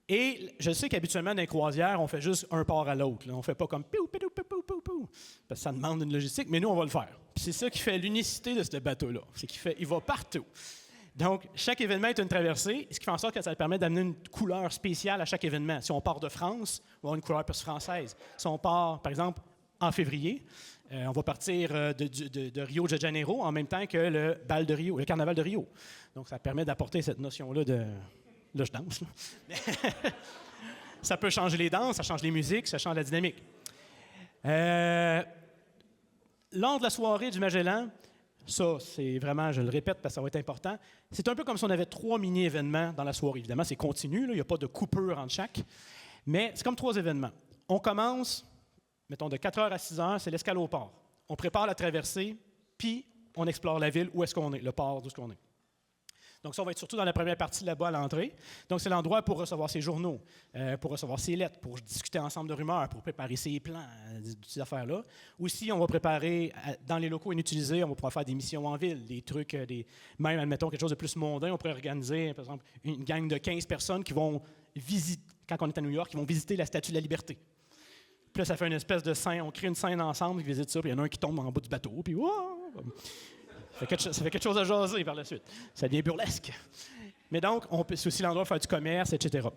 Et je sais qu'habituellement, dans les croisières, on fait juste un port à l'autre. On ne fait pas comme piou, piou, piou, piou, piou, piou, parce que ça demande une logistique, mais nous, on va le faire. Puis c'est ça qui fait l'unicité de ce bateau-là. C'est qu'il va partout. Donc, chaque événement est une traversée, ce qui fait en sorte que ça permet d'amener une couleur spéciale à chaque événement. Si on part de France, on va avoir une couleur plus française. Si on part, par exemple, en février, on va partir de Rio de Janeiro en même temps que le bal de Rio, le carnaval de Rio. Donc, ça permet d'apporter cette notion-là de... Là, je danse. Là. Ça peut changer les danses, ça change les musiques, ça change la dynamique. Lors de la soirée du Magellan, ça, c'est vraiment, je le répète parce que ça va être important, c'est un peu comme si on avait 3 mini-événements dans la soirée. Évidemment, c'est continu, là, il n'y a pas de coupure entre chaque, mais c'est comme 3 événements. On commence, mettons, de 4h à 6h, c'est l'escale au port. On prépare la traversée, puis on explore la ville, où est-ce qu'on est, le port, d'où est-ce qu'on est. Donc, ça, on va être surtout dans la première partie là-bas à l'entrée. Donc, c'est l'endroit pour recevoir ses journaux, pour recevoir ses lettres, pour discuter ensemble de rumeurs, pour préparer ses plans, ces affaires-là. Aussi, on va préparer, dans les locaux inutilisés, on va pouvoir faire des missions en ville, des trucs, même, admettons, quelque chose de plus mondain. On pourrait organiser, par exemple, une gang de 15 personnes qui vont visiter, quand on est à New York, qui vont visiter la Statue de la Liberté. Puis là, ça fait une espèce de scène, on crée une scène ensemble, ils visitent ça, puis il y en a un qui tombe en bas du bateau, puis wow! Ça fait quelque chose à jaser par la suite. Ça devient burlesque. Mais donc, c'est aussi l'endroit pour faire du commerce, etc.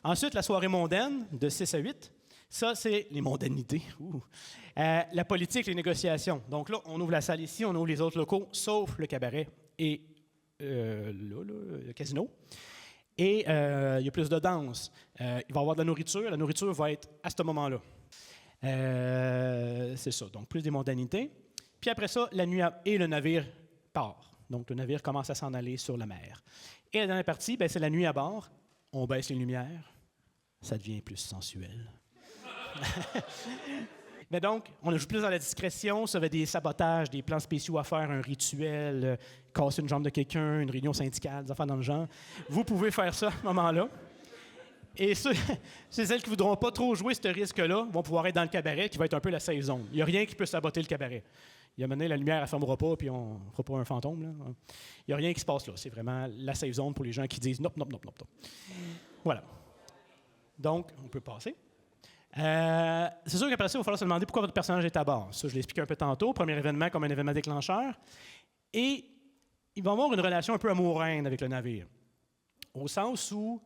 Ensuite, la soirée mondaine, de 6 à 8. Ça, c'est les mondanités. La politique, les négociations. Donc là, on ouvre la salle ici, on ouvre les autres locaux, sauf le cabaret et le casino. Et il y a plus de danse. Il va y avoir de la nourriture. La nourriture va être à ce moment-là. C'est ça. Donc, plus des mondanités. Puis après ça, la nuit et le navire part. Donc, le navire commence à s'en aller sur la mer. Et la dernière partie, c'est la nuit à bord. On baisse les lumières. Ça devient plus sensuel. Mais donc, on joue plus dans la discrétion. Ça va des sabotages, des plans spéciaux à faire, un rituel, casser une jambe de quelqu'un, une réunion syndicale, des affaires dans le genre. Vous pouvez faire ça à ce moment-là. Et celles qui ne voudront pas trop jouer ce risque-là vont pouvoir être dans le cabaret, qui va être un peu la safe zone. Il n'y a rien qui peut saboter le cabaret. Il y a maintenant la lumière, elle ne fermera pas, puis on ne fera pas un fantôme. Là. Il n'y a rien qui se passe là. C'est vraiment la safe zone pour les gens qui disent « Nope, nope, nope, nope. » Voilà. Donc, on peut passer. C'est sûr qu'après ça, il va falloir se demander pourquoi votre personnage est à bord. Ça, je l'ai expliqué un peu tantôt. Premier événement comme un événement déclencheur. Et il va avoir une relation un peu amoureuse avec le navire. Au sens où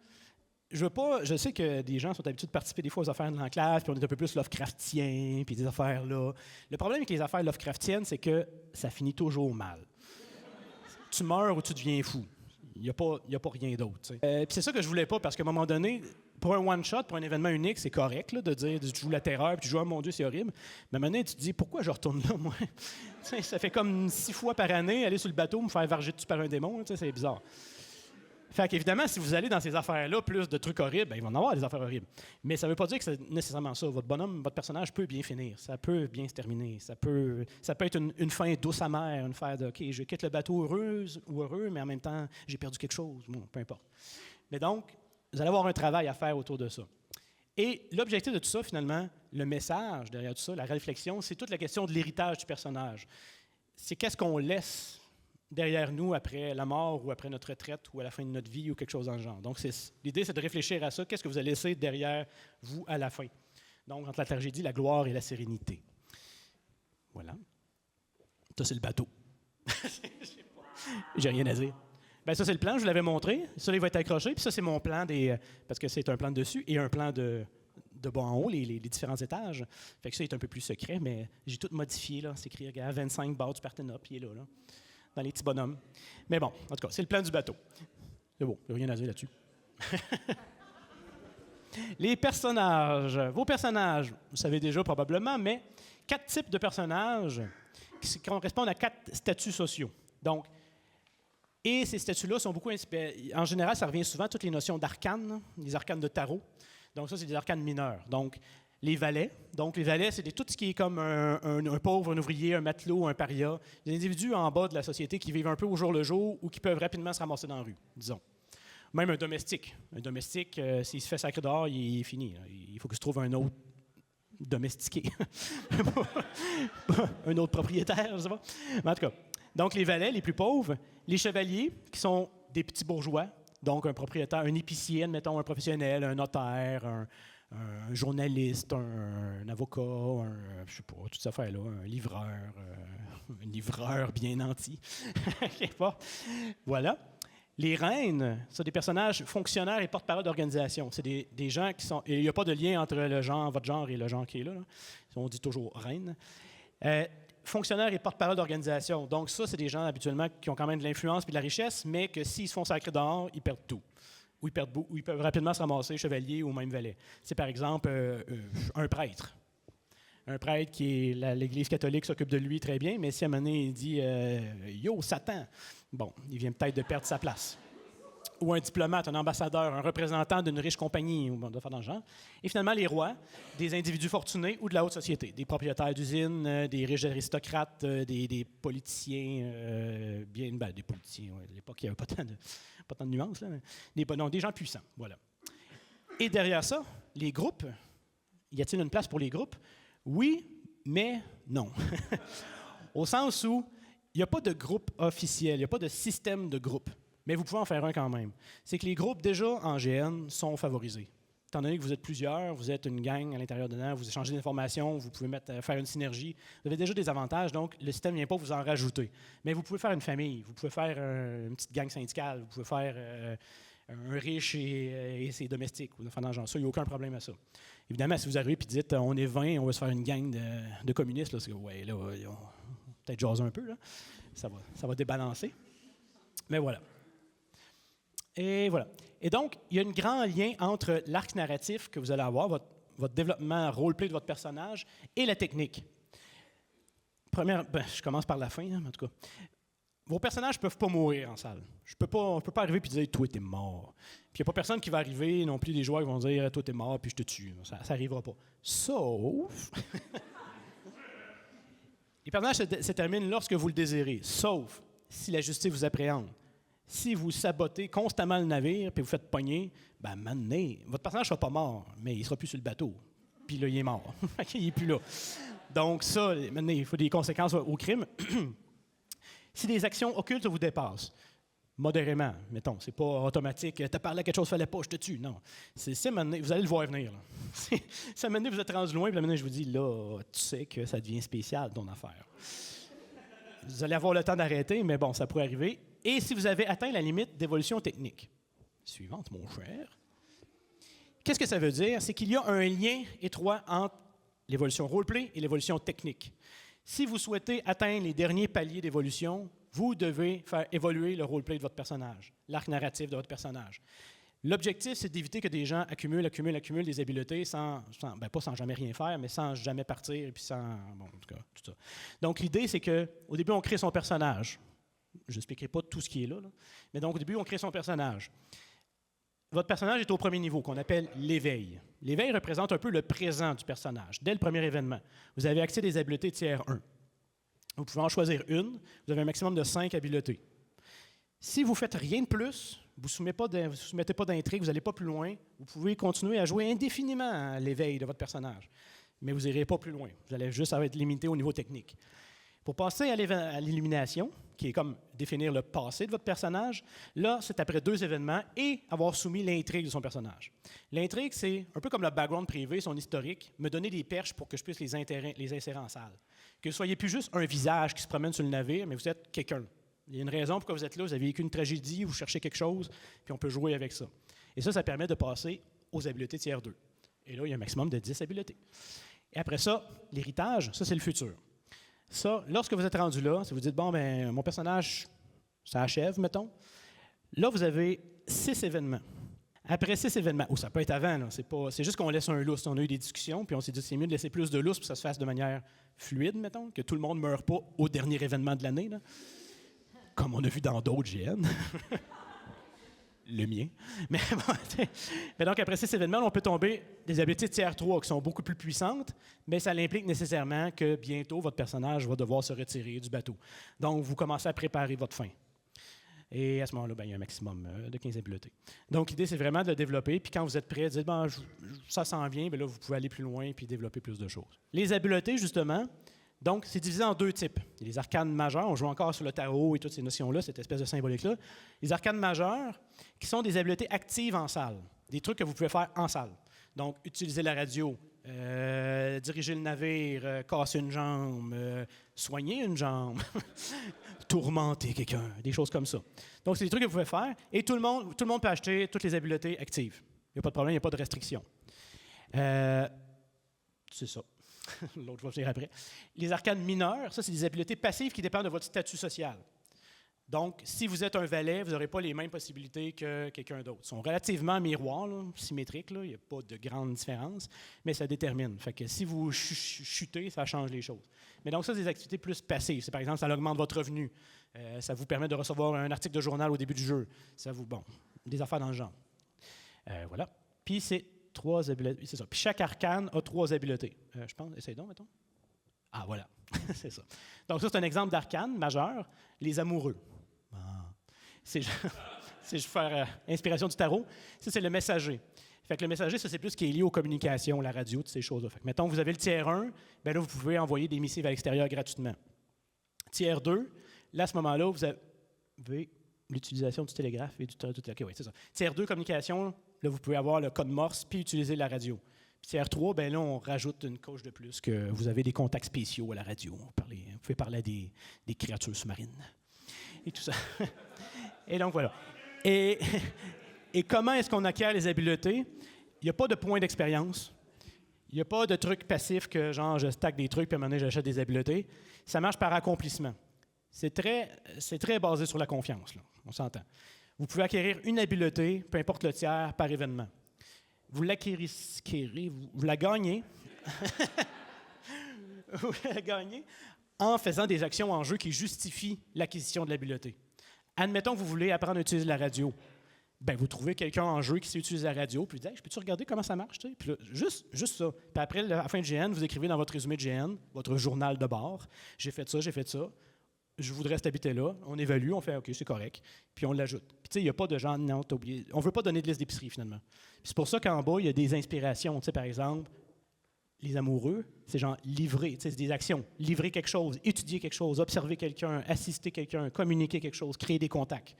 je sais que des gens sont habitués de participer des fois aux affaires de l'enclave, puis on est un peu plus Lovecraftien, puis des affaires là. Le problème avec les affaires Lovecraftiennes, c'est que ça finit toujours mal. Tu meurs ou tu deviens fou. Il n'y a pas rien d'autre. Puis c'est ça que je voulais pas, parce qu'à un moment donné, pour un one-shot, pour un événement unique, c'est correct là, de dire tu joues la terreur, puis tu joues « Oh mon Dieu, c'est horrible ». Mais à un moment donné, tu te dis « Pourquoi je retourne là, moi? » Ça fait comme 6 fois par année, aller sur le bateau, me faire varger dessus par un démon, c'est bizarre. Fait qu'évidemment, si vous allez dans ces affaires-là, plus de trucs horribles, il va en avoir des affaires horribles. Mais ça ne veut pas dire que c'est nécessairement ça. Votre bonhomme, votre personnage peut bien finir. Ça peut bien se terminer. Ça peut être une fin douce amère, une fin de « OK, je quitte le bateau heureuse ou heureux, mais en même temps, j'ai perdu quelque chose. » Bon, peu importe. Mais donc, vous allez avoir un travail à faire autour de ça. Et l'objectif de tout ça, finalement, le message derrière tout ça, la réflexion, c'est toute la question de l'héritage du personnage. C'est qu'est-ce qu'on laisse derrière nous après la mort ou après notre retraite ou à la fin de notre vie ou quelque chose dans le genre. Donc, l'idée, c'est de réfléchir à ça. Qu'est-ce que vous allez laisser derrière vous à la fin? Donc, entre la tragédie, la gloire et la sérénité. Voilà. Ça, c'est le bateau. J'ai rien à dire. Bien, ça, c'est le plan, je vous l'avais montré. Ça, il va être accroché. Puis ça, c'est mon plan, parce que c'est un plan de dessus et un plan de bas en haut, les différents étages. Fait que ça est un peu plus secret, mais j'ai tout modifié. Là. C'est écrit, regarde, 25 barres du Parthénope, il est là, dans les petits bonhommes. Mais bon, en tout cas, c'est le plan du bateau. C'est bon, il n'y a rien à dire là-dessus. Les personnages. Vos personnages, vous savez déjà probablement, mais 4 types de personnages qui correspondent à 4 statuts sociaux. Donc, et ces statuts-là sont beaucoup inspirés. En général, ça revient souvent à toutes les notions d'arcanes, les arcanes de tarot. Donc, ça, c'est des arcanes mineurs. Donc, les valets. Donc, les valets, c'est tout ce qui est comme un pauvre, un ouvrier, un matelot, un paria. Des individus en bas de la société qui vivent un peu au jour le jour ou qui peuvent rapidement se ramasser dans la rue, disons. Même un domestique. Un domestique, s'il se fait sacrer dehors, il est fini. Il faut qu'il se trouve un autre domestiqué. Un autre propriétaire, je sais pas. Mais en tout cas, donc les valets, les plus pauvres. Les chevaliers, qui sont des petits bourgeois. Donc un propriétaire, un épicier, admettons, un professionnel, un notaire, un journaliste, un avocat, je sais pas, toutes ces affaires-là, un livreur bien nanti. Je sais pas. Voilà. Les reines, c'est des personnages fonctionnaires et porte-parole d'organisation. C'est des gens qui sont... Il n'y a pas de lien entre votre genre et le genre qui est là. On dit toujours reine. Fonctionnaires et porte-parole d'organisation. Donc ça, c'est des gens habituellement qui ont quand même de l'influence et de la richesse, mais que s'ils se font sacrer dehors, ils perdent tout. Ou ils peuvent rapidement se ramasser chevalier ou même valet. C'est par exemple un prêtre. Un prêtre qui est l'Église catholique s'occupe de lui très bien, mais si à un moment donné, il dit Yo, Satan! Bon, il vient peut-être de perdre sa place. Ou un diplomate, un ambassadeur, un représentant d'une riche compagnie, ou on doit faire dans le genre. Et finalement, les rois, des individus fortunés ou de la haute société, des propriétaires d'usines, des riches aristocrates, des politiciens, des politiciens, ouais, à l'époque, il n'y avait pas tant de nuances, là, mais des gens puissants, voilà. Et derrière ça, les groupes, y a-t-il une place pour les groupes? Oui, mais non. Au sens où il n'y a pas de groupe officiel, il n'y a pas de système de groupe, mais vous pouvez en faire un quand même. C'est que les groupes, déjà, en GN, sont favorisés. Étant donné que vous êtes plusieurs, vous êtes une gang à l'intérieur dedans, vous échangez des informations, vous pouvez faire une synergie. Vous avez déjà des avantages, donc le système ne vient pas vous en rajouter. Mais vous pouvez faire une famille, vous pouvez faire une petite gang syndicale, vous pouvez faire un riche et ses domestiques, ou enfin, dans le genre. Ça, il n'y a aucun problème à ça. Évidemment, si vous arrivez et dites on est 20, on va se faire une gang de communistes, là, c'est ouais, là, peut-être jaser un peu, là. Ça va débalancer. Mais voilà. Et voilà. Et donc, il y a un grand lien entre l'arc narratif que vous allez avoir, votre développement roleplay de votre personnage, et la technique. Je commence par la fin, hein, en tout cas. Vos personnages ne peuvent pas mourir en salle. On ne peut pas arriver et dire « Toi, t'es mort ». Puis il n'y a pas personne qui va arriver, non plus des joueurs qui vont dire « Toi, t'es mort, puis je te tue ». Ça n'arrivera pas. Sauf... Les personnages se terminent lorsque vous le désirez, sauf si la justice vous appréhende. Si vous sabotez constamment le navire puis vous faites pogner, ben maintenant, votre personnage ne sera pas mort, mais il ne sera plus sur le bateau. Puis là, il est mort. Il n'est plus là. Donc ça, maintenant, il faut des conséquences au crime. Si des actions occultes vous dépassent, modérément, mettons, c'est pas automatique, tu as parlé à quelque chose, il ne fallait pas, je te tue. Non. Maintenant, vous allez le voir venir. Si maintenant vous êtes rendu loin, puis maintenant je vous dis, là, tu sais que ça devient spécial ton affaire. Vous allez avoir le temps d'arrêter, mais bon, ça pourrait arriver. Et si vous avez atteint la limite d'évolution technique. Suivante, mon cher. Qu'est-ce que ça veut dire? C'est qu'il y a un lien étroit entre l'évolution roleplay et l'évolution technique. Si vous souhaitez atteindre les derniers paliers d'évolution, vous devez faire évoluer le roleplay de votre personnage, l'arc narratif de votre personnage. L'objectif, c'est d'éviter que des gens accumulent des habiletés pas sans jamais rien faire, mais sans jamais partir, et puis sans... Bon, en tout cas, tout ça. Donc, l'idée, c'est qu'au début, on crée son personnage. Je n'expliquerai pas tout ce qui est là, mais donc, au début, on crée son personnage. Votre personnage est au premier niveau, qu'on appelle l'éveil. L'éveil représente un peu le présent du personnage, dès le premier événement. Vous avez accès à des habiletés tiers 1. Vous pouvez en choisir une. Vous avez un maximum de 5 habiletés. Si vous ne faites rien de plus, vous ne soumettez pas d'intrigue, vous n'allez pas plus loin, vous pouvez continuer à jouer indéfiniment à l'éveil de votre personnage. mais vous n'irez pas plus loin. Vous allez juste être limité au niveau technique. Pour passer à l'illumination, qui est comme définir le passé de votre personnage, là, c'est après 2 événements et avoir soumis l'intrigue de son personnage. L'intrigue, c'est un peu comme le background privé, son historique, me donner des perches pour que je puisse les insérer en salle. Que vous ne soyez plus juste un visage qui se promène sur le navire, mais vous êtes quelqu'un. Il y a une raison pourquoi vous êtes là, vous avez vécu une tragédie, vous cherchez quelque chose, puis on peut jouer avec ça. Et ça permet de passer aux habiletés tiers 2. Et là, il y a un maximum de 10 habiletés. Et après ça, l'héritage, ça, c'est le futur. Ça, lorsque vous êtes rendu là, si vous dites, bon, ben mon personnage, ça achève, mettons, là, vous avez 6 événements. Après 6 événements, ou ça peut être avant, là, c'est juste qu'on laisse un lousse. On a eu des discussions, puis on s'est dit, c'est mieux de laisser plus de lousse pour que ça se fasse de manière fluide, mettons, que tout le monde ne meure pas au dernier événement de l'année, là, comme on a vu dans d'autres GN. Le mien. Mais donc, après 6 événements, on peut tomber des habiletés de tiers 3 qui sont beaucoup plus puissantes, mais ça implique nécessairement que bientôt, votre personnage va devoir se retirer du bateau. Donc, vous commencez à préparer votre fin. Et à ce moment-là, il y a un maximum de 15 habiletés. Donc, l'idée, c'est vraiment de le développer. Puis quand vous êtes prêt, dites, ça s'en vient, bien là, vous pouvez aller plus loin puis développer plus de choses. Les habiletés, justement, donc, c'est divisé en 2 types. Il y a les arcanes majeures, on joue encore sur le tarot et toutes ces notions-là, cette espèce de symbolique-là. Les arcanes majeures, qui sont des habiletés actives en salle, des trucs que vous pouvez faire en salle. Donc, utiliser la radio, diriger le navire, casser une jambe, soigner une jambe, tourmenter quelqu'un, des choses comme ça. Donc, c'est des trucs que vous pouvez faire et tout le monde peut acheter toutes les habiletés actives. Il n'y a pas de problème, il n'y a pas de restriction. C'est ça. L'autre va venir après. Les arcanes mineures, ça, c'est des habiletés passives qui dépendent de votre statut social. Donc, si vous êtes un valet, vous n'aurez pas les mêmes possibilités que quelqu'un d'autre. Ils sont relativement miroirs, là, symétriques, là, il n'y a pas de grande différence, mais ça détermine. Fait que si vous chutez, ça change les choses. Mais donc, ça, c'est des activités plus passives. C'est, par exemple, ça augmente votre revenu. Ça vous permet de recevoir un article de journal au début du jeu. Des affaires dans le genre. Voilà. Puis, c'est 3 habiletés. C'est ça. Puis chaque arcane a 3 habiletés. Je pense, essaye donc, mettons. Ah, voilà. C'est ça. Donc, ça, c'est un exemple d'arcane majeur. Les amoureux. C'est juste faire inspiration du tarot. Ça, c'est le messager. Fait que le messager, ça, c'est plus ce qui est lié aux communications, la radio, toutes ces choses-là. Fait que, mettons, vous avez le tiers 1, bien là, vous pouvez envoyer des missives à l'extérieur gratuitement. Tiers 2, là, à ce moment-là, vous avez l'utilisation du télégraphe et du... OK, oui, c'est ça. Tiers 2, communication, là, vous pouvez avoir le code Morse puis utiliser la radio. Puis tiers 3, bien là, on rajoute une couche de plus que vous avez des contacts spéciaux à la radio. Vous pouvez parler à des créatures sous-marines et tout ça. Et donc, voilà. Et comment est-ce qu'on acquiert les habiletés? Il n'y a pas de point d'expérience. Il n'y a pas de truc passif que, genre, je stack des trucs puis à un moment donné, j'achète des habiletés. Ça marche par accomplissement. C'est très basé sur la confiance, là. On s'entend. Vous pouvez acquérir une habileté, peu importe le tiers, par événement. Vous l'acquérez, vous la gagnez. Vous la gagnez en faisant des actions en jeu qui justifient l'acquisition de l'habileté. Admettons que vous voulez apprendre à utiliser la radio. Bien, vous trouvez quelqu'un en jeu qui sait utiliser la radio, puis vous dites hey, « Je peux-tu regarder comment ça marche? » Puis là, juste ça. Puis après, à la fin de GN, vous écrivez dans votre résumé de GN, votre journal de bord, « J'ai fait ça, je voudrais cette habité-là. » On évalue, on fait « OK, c'est correct. » Puis on l'ajoute. Puis tu sais, il n'y a pas de genre « Non, t'as oublié. » On ne veut pas donner de liste d'épicerie, finalement. Puis c'est pour ça qu'en bas, il y a des inspirations. Tu sais, par exemple, les amoureux, c'est genre livrer, c'est des actions. Livrer quelque chose, étudier quelque chose, observer quelqu'un, assister quelqu'un, communiquer quelque chose, créer des contacts.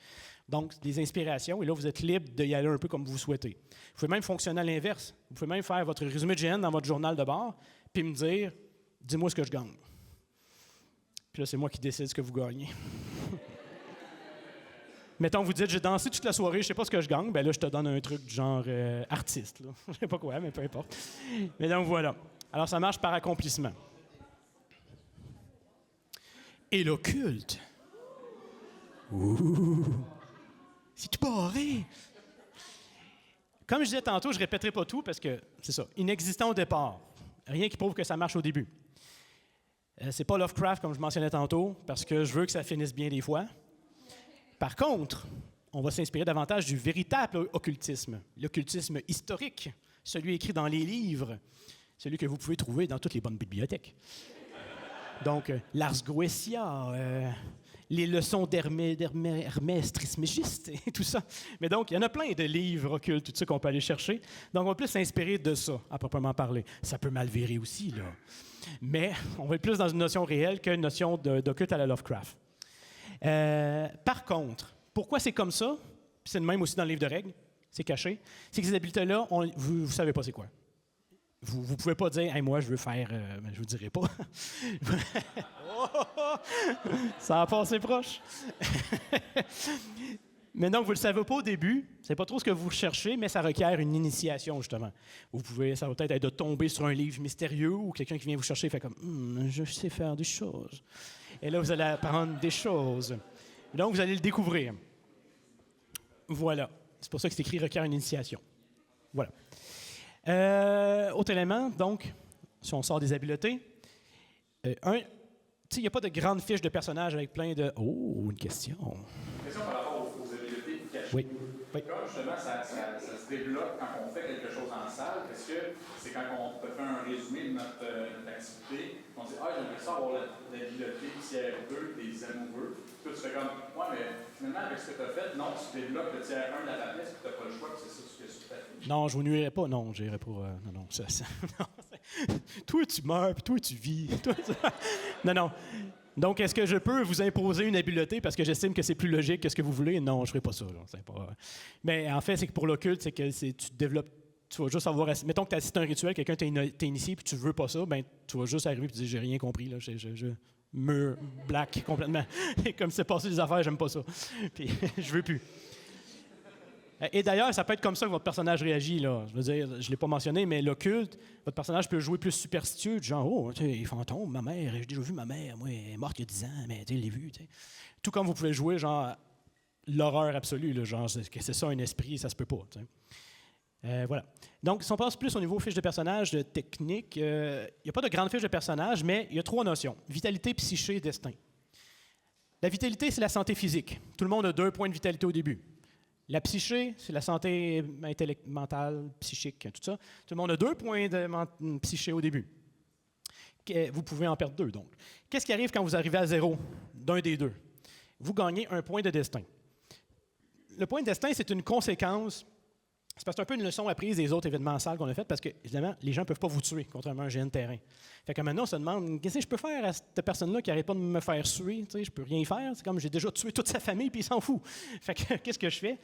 Donc, des inspirations. Et là, vous êtes libre d'y aller un peu comme vous souhaitez. Vous pouvez même fonctionner à l'inverse. Vous pouvez même faire votre résumé de GN dans votre journal de bord, puis me dire, dis-moi ce que je gagne. Puis là, c'est moi qui décide ce que vous gagnez. Mettons, vous dites, j'ai dansé toute la soirée, je ne sais pas ce que je gagne. Bien là, je te donne un truc du genre artiste. Là. Je ne sais pas quoi, mais peu importe. Mais donc, voilà. Alors, ça marche par accomplissement. Et l'occulte. Ouh! C'est tout barré! Comme je disais tantôt, je ne répéterai pas tout parce que, c'est ça, inexistant au départ. Rien qui prouve que ça marche au début. C'est pas Lovecraft, comme je mentionnais tantôt, parce que je veux que ça finisse bien des fois. Par contre, on va s'inspirer davantage du véritable occultisme, l'occultisme historique, celui écrit dans les livres, celui que vous pouvez trouver dans toutes les bonnes bibliothèques. Donc, Lars Goetia, les leçons d'Hermès Trismégiste et tout ça. Mais donc, il y en a plein de livres occultes, tout ça qu'on peut aller chercher. Donc, on va plus s'inspirer de ça, à proprement parler. Ça peut mal virer aussi, là. Mais on va être plus dans une notion réelle qu'une notion d'occulte à la Lovecraft. Par contre, pourquoi c'est comme ça? Puis c'est le même aussi dans le livre de règles, c'est caché. C'est que ces habiletés-là, vous ne savez pas c'est quoi. Vous ne pouvez pas dire hey, « moi, je veux faire... je ne vous dirai pas. » Ça a passé proche. Mais donc, vous ne le savez pas au début. Ce n'est pas trop ce que vous recherchez, mais ça requiert une initiation, justement. Ça va peut-être être de tomber sur un livre mystérieux ou quelqu'un qui vient vous chercher et fait comme « je sais faire des choses. » Et là, vous allez apprendre des choses. Et donc, vous allez le découvrir. Voilà. C'est pour ça que c'est écrit « requiert une initiation ». Voilà. Autre élément, donc, si on sort des habiletés, il n'y a pas de grande fiche de personnage avec plein de... Oh, une question. Une question par rapport aux habiletés cachées. Oui. Comme justement, ça se développe quand on fait quelque chose en salle, est-ce que c'est quand on fait un résumé de notre activité, on dit « Ah, j'aimerais ça avoir l'habileté tiers 2 des amoureux ». Toi, tu fais comme « Ouais, mais finalement, avec ce que tu as fait, non, tu développes le tiers 1 de la pièce, puis tu n'as pas le choix, puis c'est ça ce que tu fais. » Non, je vous nuirai pas. Non, j'irai pas. Non. Toi, tu meurs, puis toi, tu vis. Non. Donc, est-ce que je peux vous imposer une habileté parce que j'estime que c'est plus logique que ce que vous voulez? Non, je ne ferai pas ça. Là. C'est pas... Mais en fait, c'est que pour l'occulte, c'est que tu développes. Tu vas juste avoir. Mettons que tu assistes à un rituel, quelqu'un t'a initié, puis tu veux pas ça, ben tu vas juste arriver et dire j'ai rien compris. Là. Je meurs black complètement. Et comme c'est passé des affaires, j'aime pas ça. Puis je veux plus. Et d'ailleurs, ça peut être comme ça que votre personnage réagit. Là. Je veux dire, je ne l'ai pas mentionné, mais l'occulte, votre personnage peut jouer plus superstitieux, du genre, oh, tu sais, les fantômes, ma mère, j'ai déjà vu ma mère, moi, elle est morte il y a 10 ans, mais tu sais, je l'ai vue. Tout comme vous pouvez jouer, genre, l'horreur absolue, là, genre, que c'est ça un esprit, ça se peut pas. Voilà. Donc, si on passe plus au niveau fiche de personnage, de technique, il n'y a pas de grande fiche de personnage, mais il y a 3 notions vitalité, psyché, destin. La vitalité, c'est la santé physique. Tout le monde a 2 points de vitalité au début. La psyché, c'est la santé mentale, psychique, tout ça. Tout le monde a 2 points de psyché au début. Vous pouvez en perdre 2, donc. Qu'est-ce qui arrive quand vous arrivez à 0 d'un des 2? Vous gagnez 1 point de destin. Le point de destin, c'est une conséquence. C'est parce que c'est un peu une leçon apprise des autres événements en salle qu'on a fait parce que, évidemment, les gens ne peuvent pas vous tuer, contrairement à un GN de terrain. Fait que maintenant, on se demande, qu'est-ce que je peux faire à cette personne-là qui n'arrête pas de me faire suer? Je ne peux rien faire. C'est comme j'ai déjà tué toute sa famille puis il s'en fout. Fait que, qu'est-ce que je fais?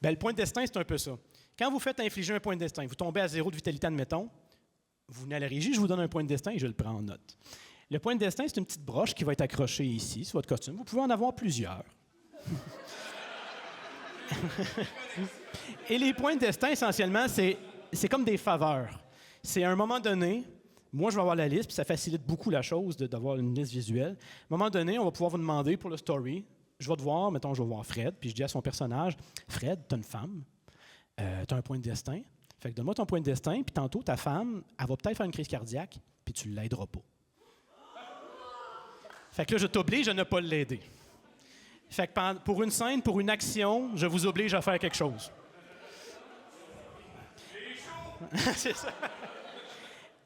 Bien, le point de destin, c'est un peu ça. Quand vous faites infliger un point de destin, vous tombez à 0 de vitalité, admettons, vous venez à la régie, je vous donne un point de destin et je le prends en note. Le point de destin, c'est une petite broche qui va être accrochée ici, sur votre costume. Vous pouvez en avoir plusieurs. Et les points de destin, essentiellement, c'est comme des faveurs. C'est à un moment donné, moi, je vais avoir la liste, puis ça facilite beaucoup la chose d'avoir une liste visuelle. À un moment donné, on va pouvoir vous demander pour le story, je vais te voir, mettons, je vais voir Fred, puis je dis à son personnage, Fred, t'as une femme, t'as un point de destin, fait que donne-moi ton point de destin, puis tantôt, ta femme, elle va peut-être faire une crise cardiaque, puis tu ne l'aideras pas. Fait que là, je t'oblige à ne pas l'aider. Fait que pour une scène, pour une action, je vous oblige à faire quelque chose. C'est ça.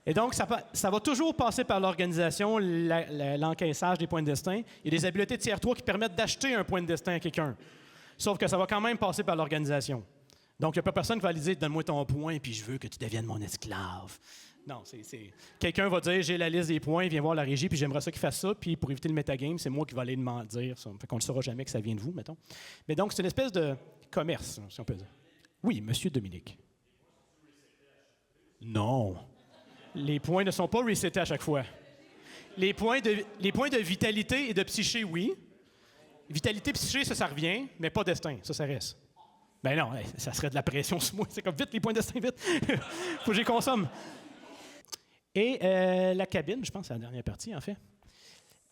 Et donc, ça va toujours passer par l'organisation, l'encaissage des points de destin. Il y a des habiletés de tiers 3 qui permettent d'acheter un point de destin à quelqu'un. Sauf que ça va quand même passer par l'organisation. Donc, il n'y a pas personne qui va lui dire « Donne-moi ton point, puis je veux que tu deviennes mon esclave. » Non, quelqu'un va dire « J'ai la liste des points, viens voir la régie, puis j'aimerais ça qu'il fasse ça. » Puis pour éviter le metagame, c'est moi qui vais aller demander dire ça. Fait qu'on ne saura jamais que ça vient de vous, mettons. Mais donc, c'est une espèce de commerce, si on peut dire. Oui, Monsieur Dominique. Non. Les points ne sont pas resetés à chaque fois. Les points de vitalité et de psyché, oui. Vitalité, psyché, ça revient, mais pas destin, ça reste. Ben non, ça serait de la pression sur moi. C'est comme vite, les points de destin, vite. Faut que j'y consomme. Et la cabine, je pense, c'est la dernière partie, en fait.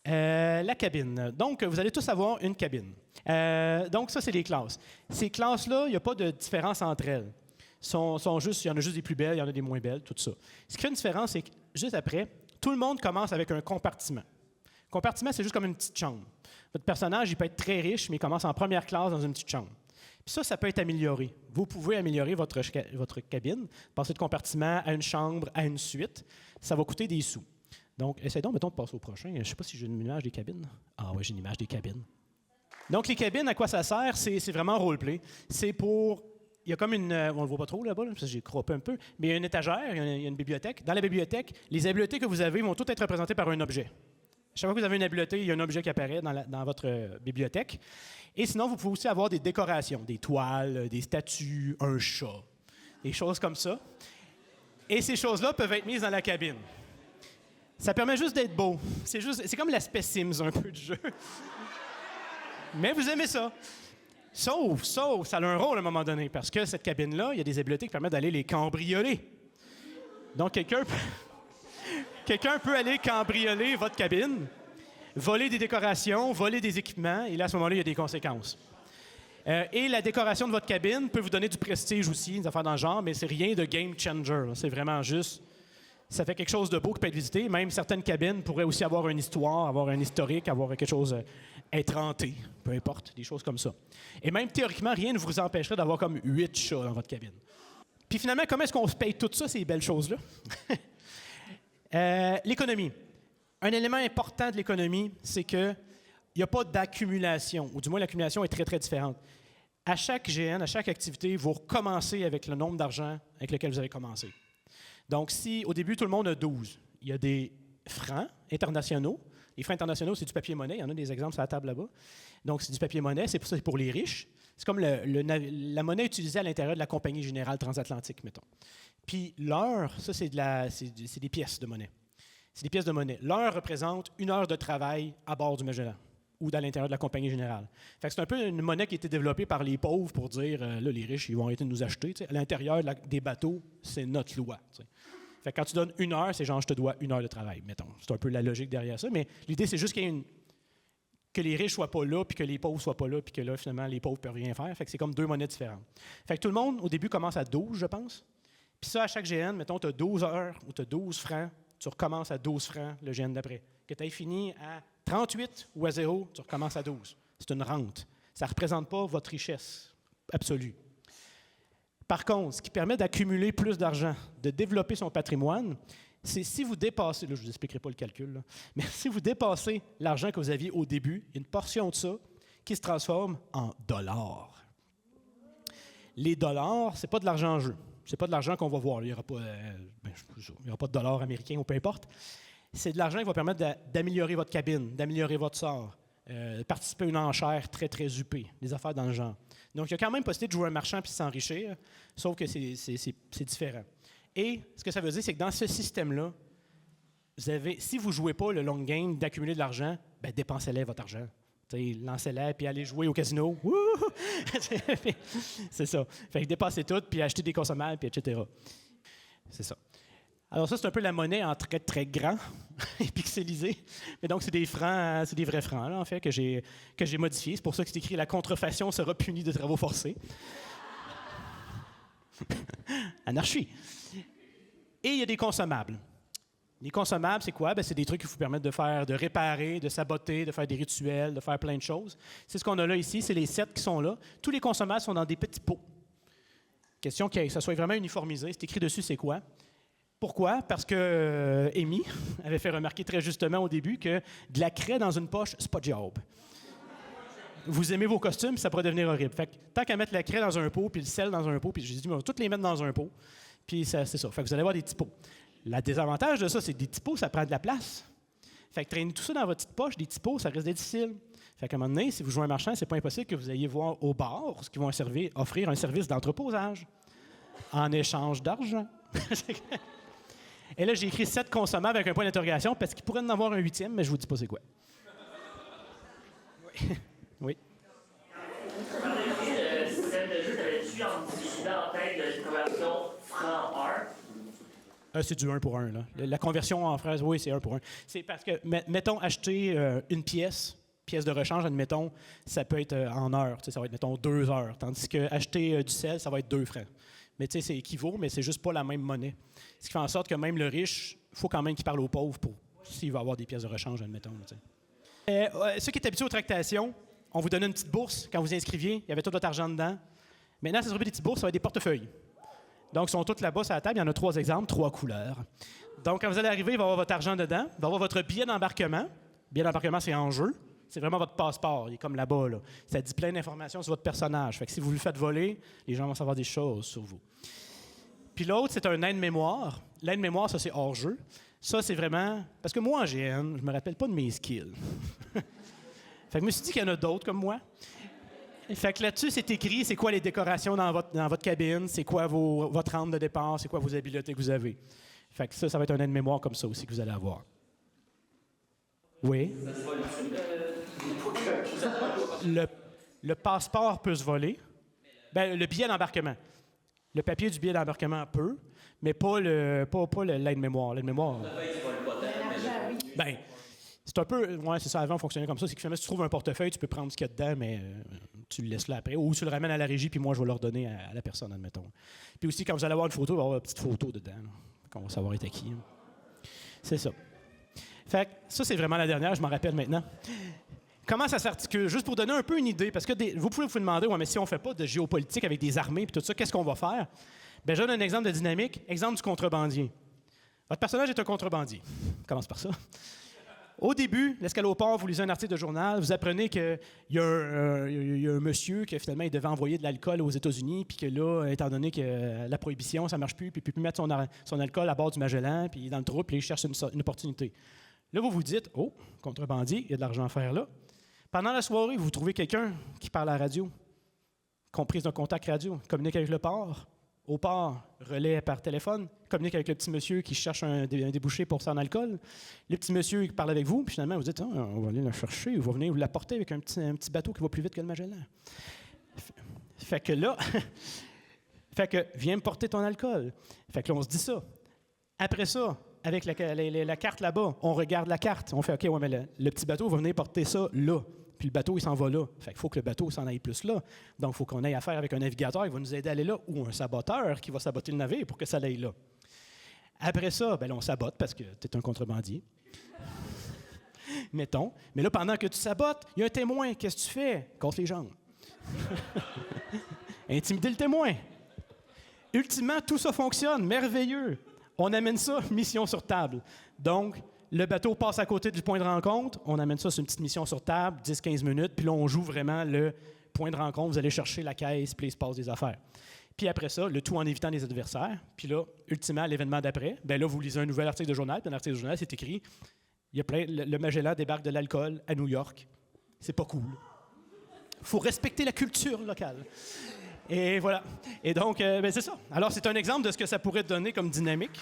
La cabine. Donc, vous allez tous avoir une cabine. Donc, ça, c'est les classes. Ces classes-là, il n'y a pas de différence entre elles. Il y en a juste des plus belles, il y en a des moins belles, tout ça. Ce qui fait une différence, c'est que juste après, tout le monde commence avec un compartiment. Compartiment, c'est juste comme une petite chambre. Votre personnage, il peut être très riche, mais il commence en première classe dans une petite chambre. Puis ça peut être amélioré. Vous pouvez améliorer votre cabine, passer de compartiment à une chambre, à une suite. Ça va coûter des sous. Donc, essayons, mettons, de passer au prochain. Je ne sais pas si j'ai une image des cabines. Ah oui, j'ai une image des cabines. Donc, les cabines, à quoi ça sert? C'est vraiment roleplay. C'est pour... Il y a comme une... on ne le voit pas trop là-bas, parce que j'ai croppé un peu, mais il y a une étagère, il y a une bibliothèque. Dans la bibliothèque, les habiletés que vous avez vont toutes être représentées par un objet. Chaque fois que vous avez une habileté, il y a un objet qui apparaît dans votre bibliothèque. Et sinon, vous pouvez aussi avoir des décorations, des toiles, des statues, un chat, des choses comme ça. Et ces choses-là peuvent être mises dans la cabine. Ça permet juste d'être beau. C'est comme l'aspect Sims un peu du jeu. Mais vous aimez ça. Sauf, ça a un rôle à un moment donné, parce que cette cabine-là, il y a des habiletés qui permettent d'aller les cambrioler. Donc, quelqu'un peut aller cambrioler votre cabine, voler des décorations, voler des équipements, et là, à ce moment-là, il y a des conséquences. Et la décoration de votre cabine peut vous donner du prestige aussi, des affaires dans le genre, mais c'est rien de game changer. Là. C'est vraiment juste... Ça fait quelque chose de beau qui peut être visité. Même certaines cabines pourraient aussi avoir une histoire, avoir un historique, avoir quelque chose être hanté, peu importe, des choses comme ça. Et même théoriquement, rien ne vous empêcherait d'avoir comme 8 chats dans votre cabine. Puis finalement, comment est-ce qu'on se paye tout ça, ces belles choses-là? L'économie. Un élément important de l'économie, c'est qu'il n'y a pas d'accumulation, ou du moins l'accumulation est très, très différente. À chaque GN, à chaque activité, vous recommencez avec le nombre d'argent avec lequel vous avez commencé. Donc, si au début, tout le monde a 12, il y a des francs internationaux. Les francs internationaux, c'est du papier-monnaie. Il y en a des exemples sur la table là-bas. Donc, c'est du papier-monnaie. C'est pour les riches. C'est comme la monnaie utilisée à l'intérieur de la Compagnie générale transatlantique, mettons. Puis l'heure, ça, c'est des pièces de monnaie. C'est des pièces de monnaie. L'heure représente 1 heure de travail à bord du Magellan ou dans l'intérieur de la Compagnie générale. Fait que c'est un peu une monnaie qui a été développée par les pauvres pour dire, là, les riches, ils vont arrêter de nous acheter. T'sais. À l'intérieur des bateaux, c'est notre loi. T'sais. Fait que quand tu donnes 1 heure, c'est genre, je te dois 1 heure de travail, mettons. C'est un peu la logique derrière ça, mais l'idée, c'est juste que les riches soient pas là, puis que les pauvres soient pas là, puis que là, finalement, les pauvres peuvent rien faire. Fait que c'est comme 2 monnaies différentes. Fait que tout le monde, au début, commence à 12, je pense. Puis ça, à chaque GN, mettons, tu as 12 heures ou tu as 12 francs, tu recommences à 12 francs le GN d'après. Que tu aies fini à 38 ou à 0, tu recommences à 12. C'est une rente. Ça ne représente pas votre richesse absolue. Par contre, ce qui permet d'accumuler plus d'argent, de développer son patrimoine, c'est si vous dépassez, là je ne vous expliquerai pas le calcul, là, mais si vous dépassez l'argent que vous aviez au début, il y a une portion de ça qui se transforme en dollars. Les dollars, ce n'est pas de l'argent en jeu. Ce n'est pas de l'argent qu'on va voir. Il n'y aura pas de dollars américains ou peu importe. C'est de l'argent qui va permettre d'améliorer votre cabine, d'améliorer votre sort, participer à une enchère très, très huppée, des affaires dans le genre. Donc, il y a quand même possibilité de jouer un marchand puis s'enrichir, sauf que c'est différent. Et ce que ça veut dire, c'est que dans ce système-là, si vous ne jouez pas le long game d'accumuler de l'argent, ben dépensez-le votre argent. Lancez-le puis allez jouer au casino. C'est ça. Fait que dépassez tout puis achetez des consommables puis etc. C'est ça. Alors ça, c'est un peu la monnaie en très, très grand et pixelisé. Mais donc, c'est des francs, c'est des vrais francs, là, en fait, que j'ai modifiés. C'est pour ça que c'est écrit « La contrefaçon sera punie de travaux forcés ». Anarchie. Et il y a des consommables. Les consommables, c'est quoi? C'est des trucs qui vous permettent de réparer, de saboter, de faire des rituels, de faire plein de choses. C'est ce qu'on a là ici, c'est les 7 qui sont là. Tous les consommables sont dans des petits pots. Question que ça soit vraiment uniformisé. C'est écrit dessus, c'est quoi? Pourquoi? Parce que Amy avait fait remarquer très justement au début que de la craie dans une poche, c'est pas job. Vous aimez vos costumes, ça pourrait devenir horrible. Fait que, tant qu'à mettre la craie dans un pot, puis le sel dans un pot, puis j'ai dit, on va tous les mettre dans un pot. Puis c'est ça. Fait que vous allez avoir des petits pots. Le désavantage de ça, c'est que des petits pots, ça prend de la place. Fait que traîner tout ça dans votre petite poche, des petits pots, ça risque d'être difficile. Fait qu'à un moment donné, si vous jouez un marchand, c'est pas impossible que vous ayez voir au bar ce qu'ils vont offrir un service d'entreposage en échange d'argent. Et là, j'ai écrit 7 consommables avec un point d'interrogation parce qu'il pourrait en avoir un 8e, mais je vous dis pas c'est quoi. Oui. Oui. Vous parlez de système de jeu, t'avais-tu en tête de conversion franc-heure? C'est du 1 pour 1. Là. La conversion en phrase, oui, c'est 1 pour 1. C'est parce que, mettons, acheter une pièce de rechange, admettons, ça peut être en heures. Ça va être, mettons, 2 heures. Tandis que acheter du sel, ça va être 2 francs. Mais tu sais, c'est équivaut, mais c'est juste pas la même monnaie. Ce qui fait en sorte que même le riche, il faut quand même qu'il parle aux pauvres s'il va avoir des pièces de rechange, admettons. Ceux qui est habitués aux tractations, on vous donnait une petite bourse quand vous inscriviez. Il y avait tout votre argent dedans. Maintenant, ça ne sera plus des petites bourses, ça va être des portefeuilles. Donc, ils sont tous là-bas sur la table. Il y en a 3 exemples, 3 couleurs. Donc, quand vous allez arriver, il va y avoir votre argent dedans. Il va y avoir votre billet d'embarquement. Le billet d'embarquement, c'est en jeu. C'est vraiment votre passeport. Il est comme là-bas. Là. Ça dit plein d'informations sur votre personnage. Fait que si vous le faites voler, les gens vont savoir des choses sur vous. Puis l'autre, c'est un aide-mémoire. L'aide-mémoire, ça, c'est hors-jeu. Ça, c'est vraiment... Parce que moi, en GN, je me rappelle pas de mes skills. Fait que je me suis dit qu'il y en a d'autres comme moi. Fait que là-dessus, c'est écrit, c'est quoi les décorations dans votre cabine, c'est quoi votre rampe de départ, c'est quoi vos habiletés que vous avez. Fait que ça va être un aide-mémoire comme ça aussi que vous allez avoir. Oui? Le passeport peut se voler. Ben, le billet d'embarquement. Le papier du billet d'embarquement peut, mais pas l'aide-mémoire. L'aide-mémoire... Ben, c'est un peu... Ouais, c'est ça, avant, fonctionnait comme ça. C'est que finalement, si tu trouves un portefeuille, tu peux prendre ce qu'il y a dedans, mais tu le laisses là après. Ou tu le ramènes à la régie, puis moi, je vais le redonner à la personne, admettons. Puis aussi, quand vous allez avoir une photo, il va y avoir une petite photo dedans, là, qu'on va savoir était qui. C'est ça. Fait que ça, c'est vraiment la dernière, je m'en rappelle maintenant. Comment ça s'articule? Juste pour donner un peu une idée, parce que vous pouvez vous demander, ouais, mais si on ne fait pas de géopolitique avec des armées et tout ça, qu'est-ce qu'on va faire? Bien, je donne un exemple de dynamique. Exemple du contrebandier. Votre personnage est un contrebandier. On commence par ça. Au début, l'escaloport, vous lisez un article de journal, vous apprenez qu'il y a un monsieur qui finalement il devait envoyer de l'alcool aux États-Unis, puis que là, étant donné que la prohibition, ça ne marche plus, puis il ne peut plus mettre son alcool à bord du Magellan, puis il est dans le trou, puis il cherche une opportunité. Là, vous vous dites, oh, contrebandier, il y a de l'argent à faire là. Pendant la soirée, vous trouvez quelqu'un qui parle à la radio, comprise d'un contact radio, communique avec le port. Au port, relais par téléphone, communique avec le petit monsieur qui cherche un débouché pour son alcool. Le petit monsieur il parle avec vous, puis finalement, vous dites, on va aller le chercher, vous venez vous l'apporter avec un petit bateau qui va plus vite que le Magellan. Fait que là, viens me porter ton alcool. Fait que là, on se dit ça. Après ça, avec la carte là-bas, on regarde la carte. On fait, OK, ouais, mais le petit bateau va venir porter ça là. Puis le bateau, il s'en va là. Fait qu'il faut que le bateau s'en aille plus là. Donc, il faut qu'on ait affaire avec un navigateur qui va nous aider à aller là ou un saboteur qui va saboter le navire pour que ça aille là. Après ça, ben là, on sabote parce que tu es un contrebandier. Mettons. Mais là, pendant que tu sabotes, il y a un témoin. Qu'est-ce que tu fais? Contre les jambes. Intimider le témoin. Ultimement, tout ça fonctionne. Merveilleux. On amène ça, mission sur table. Donc, le bateau passe à côté du point de rencontre. On amène ça sur une petite mission sur table, 10-15 minutes. Puis là, on joue vraiment le point de rencontre. Vous allez chercher la caisse, puis il se passe des affaires. Puis après ça, le tout en évitant les adversaires. Puis là, ultimement, l'événement d'après, bien là, vous lisez un nouvel article de journal. Puis dans l'article de journal, c'est écrit, il y a le Magellan débarque de l'alcool à New York. C'est pas cool. Il faut respecter la culture locale. Et voilà. Et donc, c'est ça. Alors, c'est un exemple de ce que ça pourrait donner comme dynamique.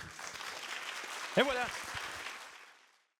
Et voilà.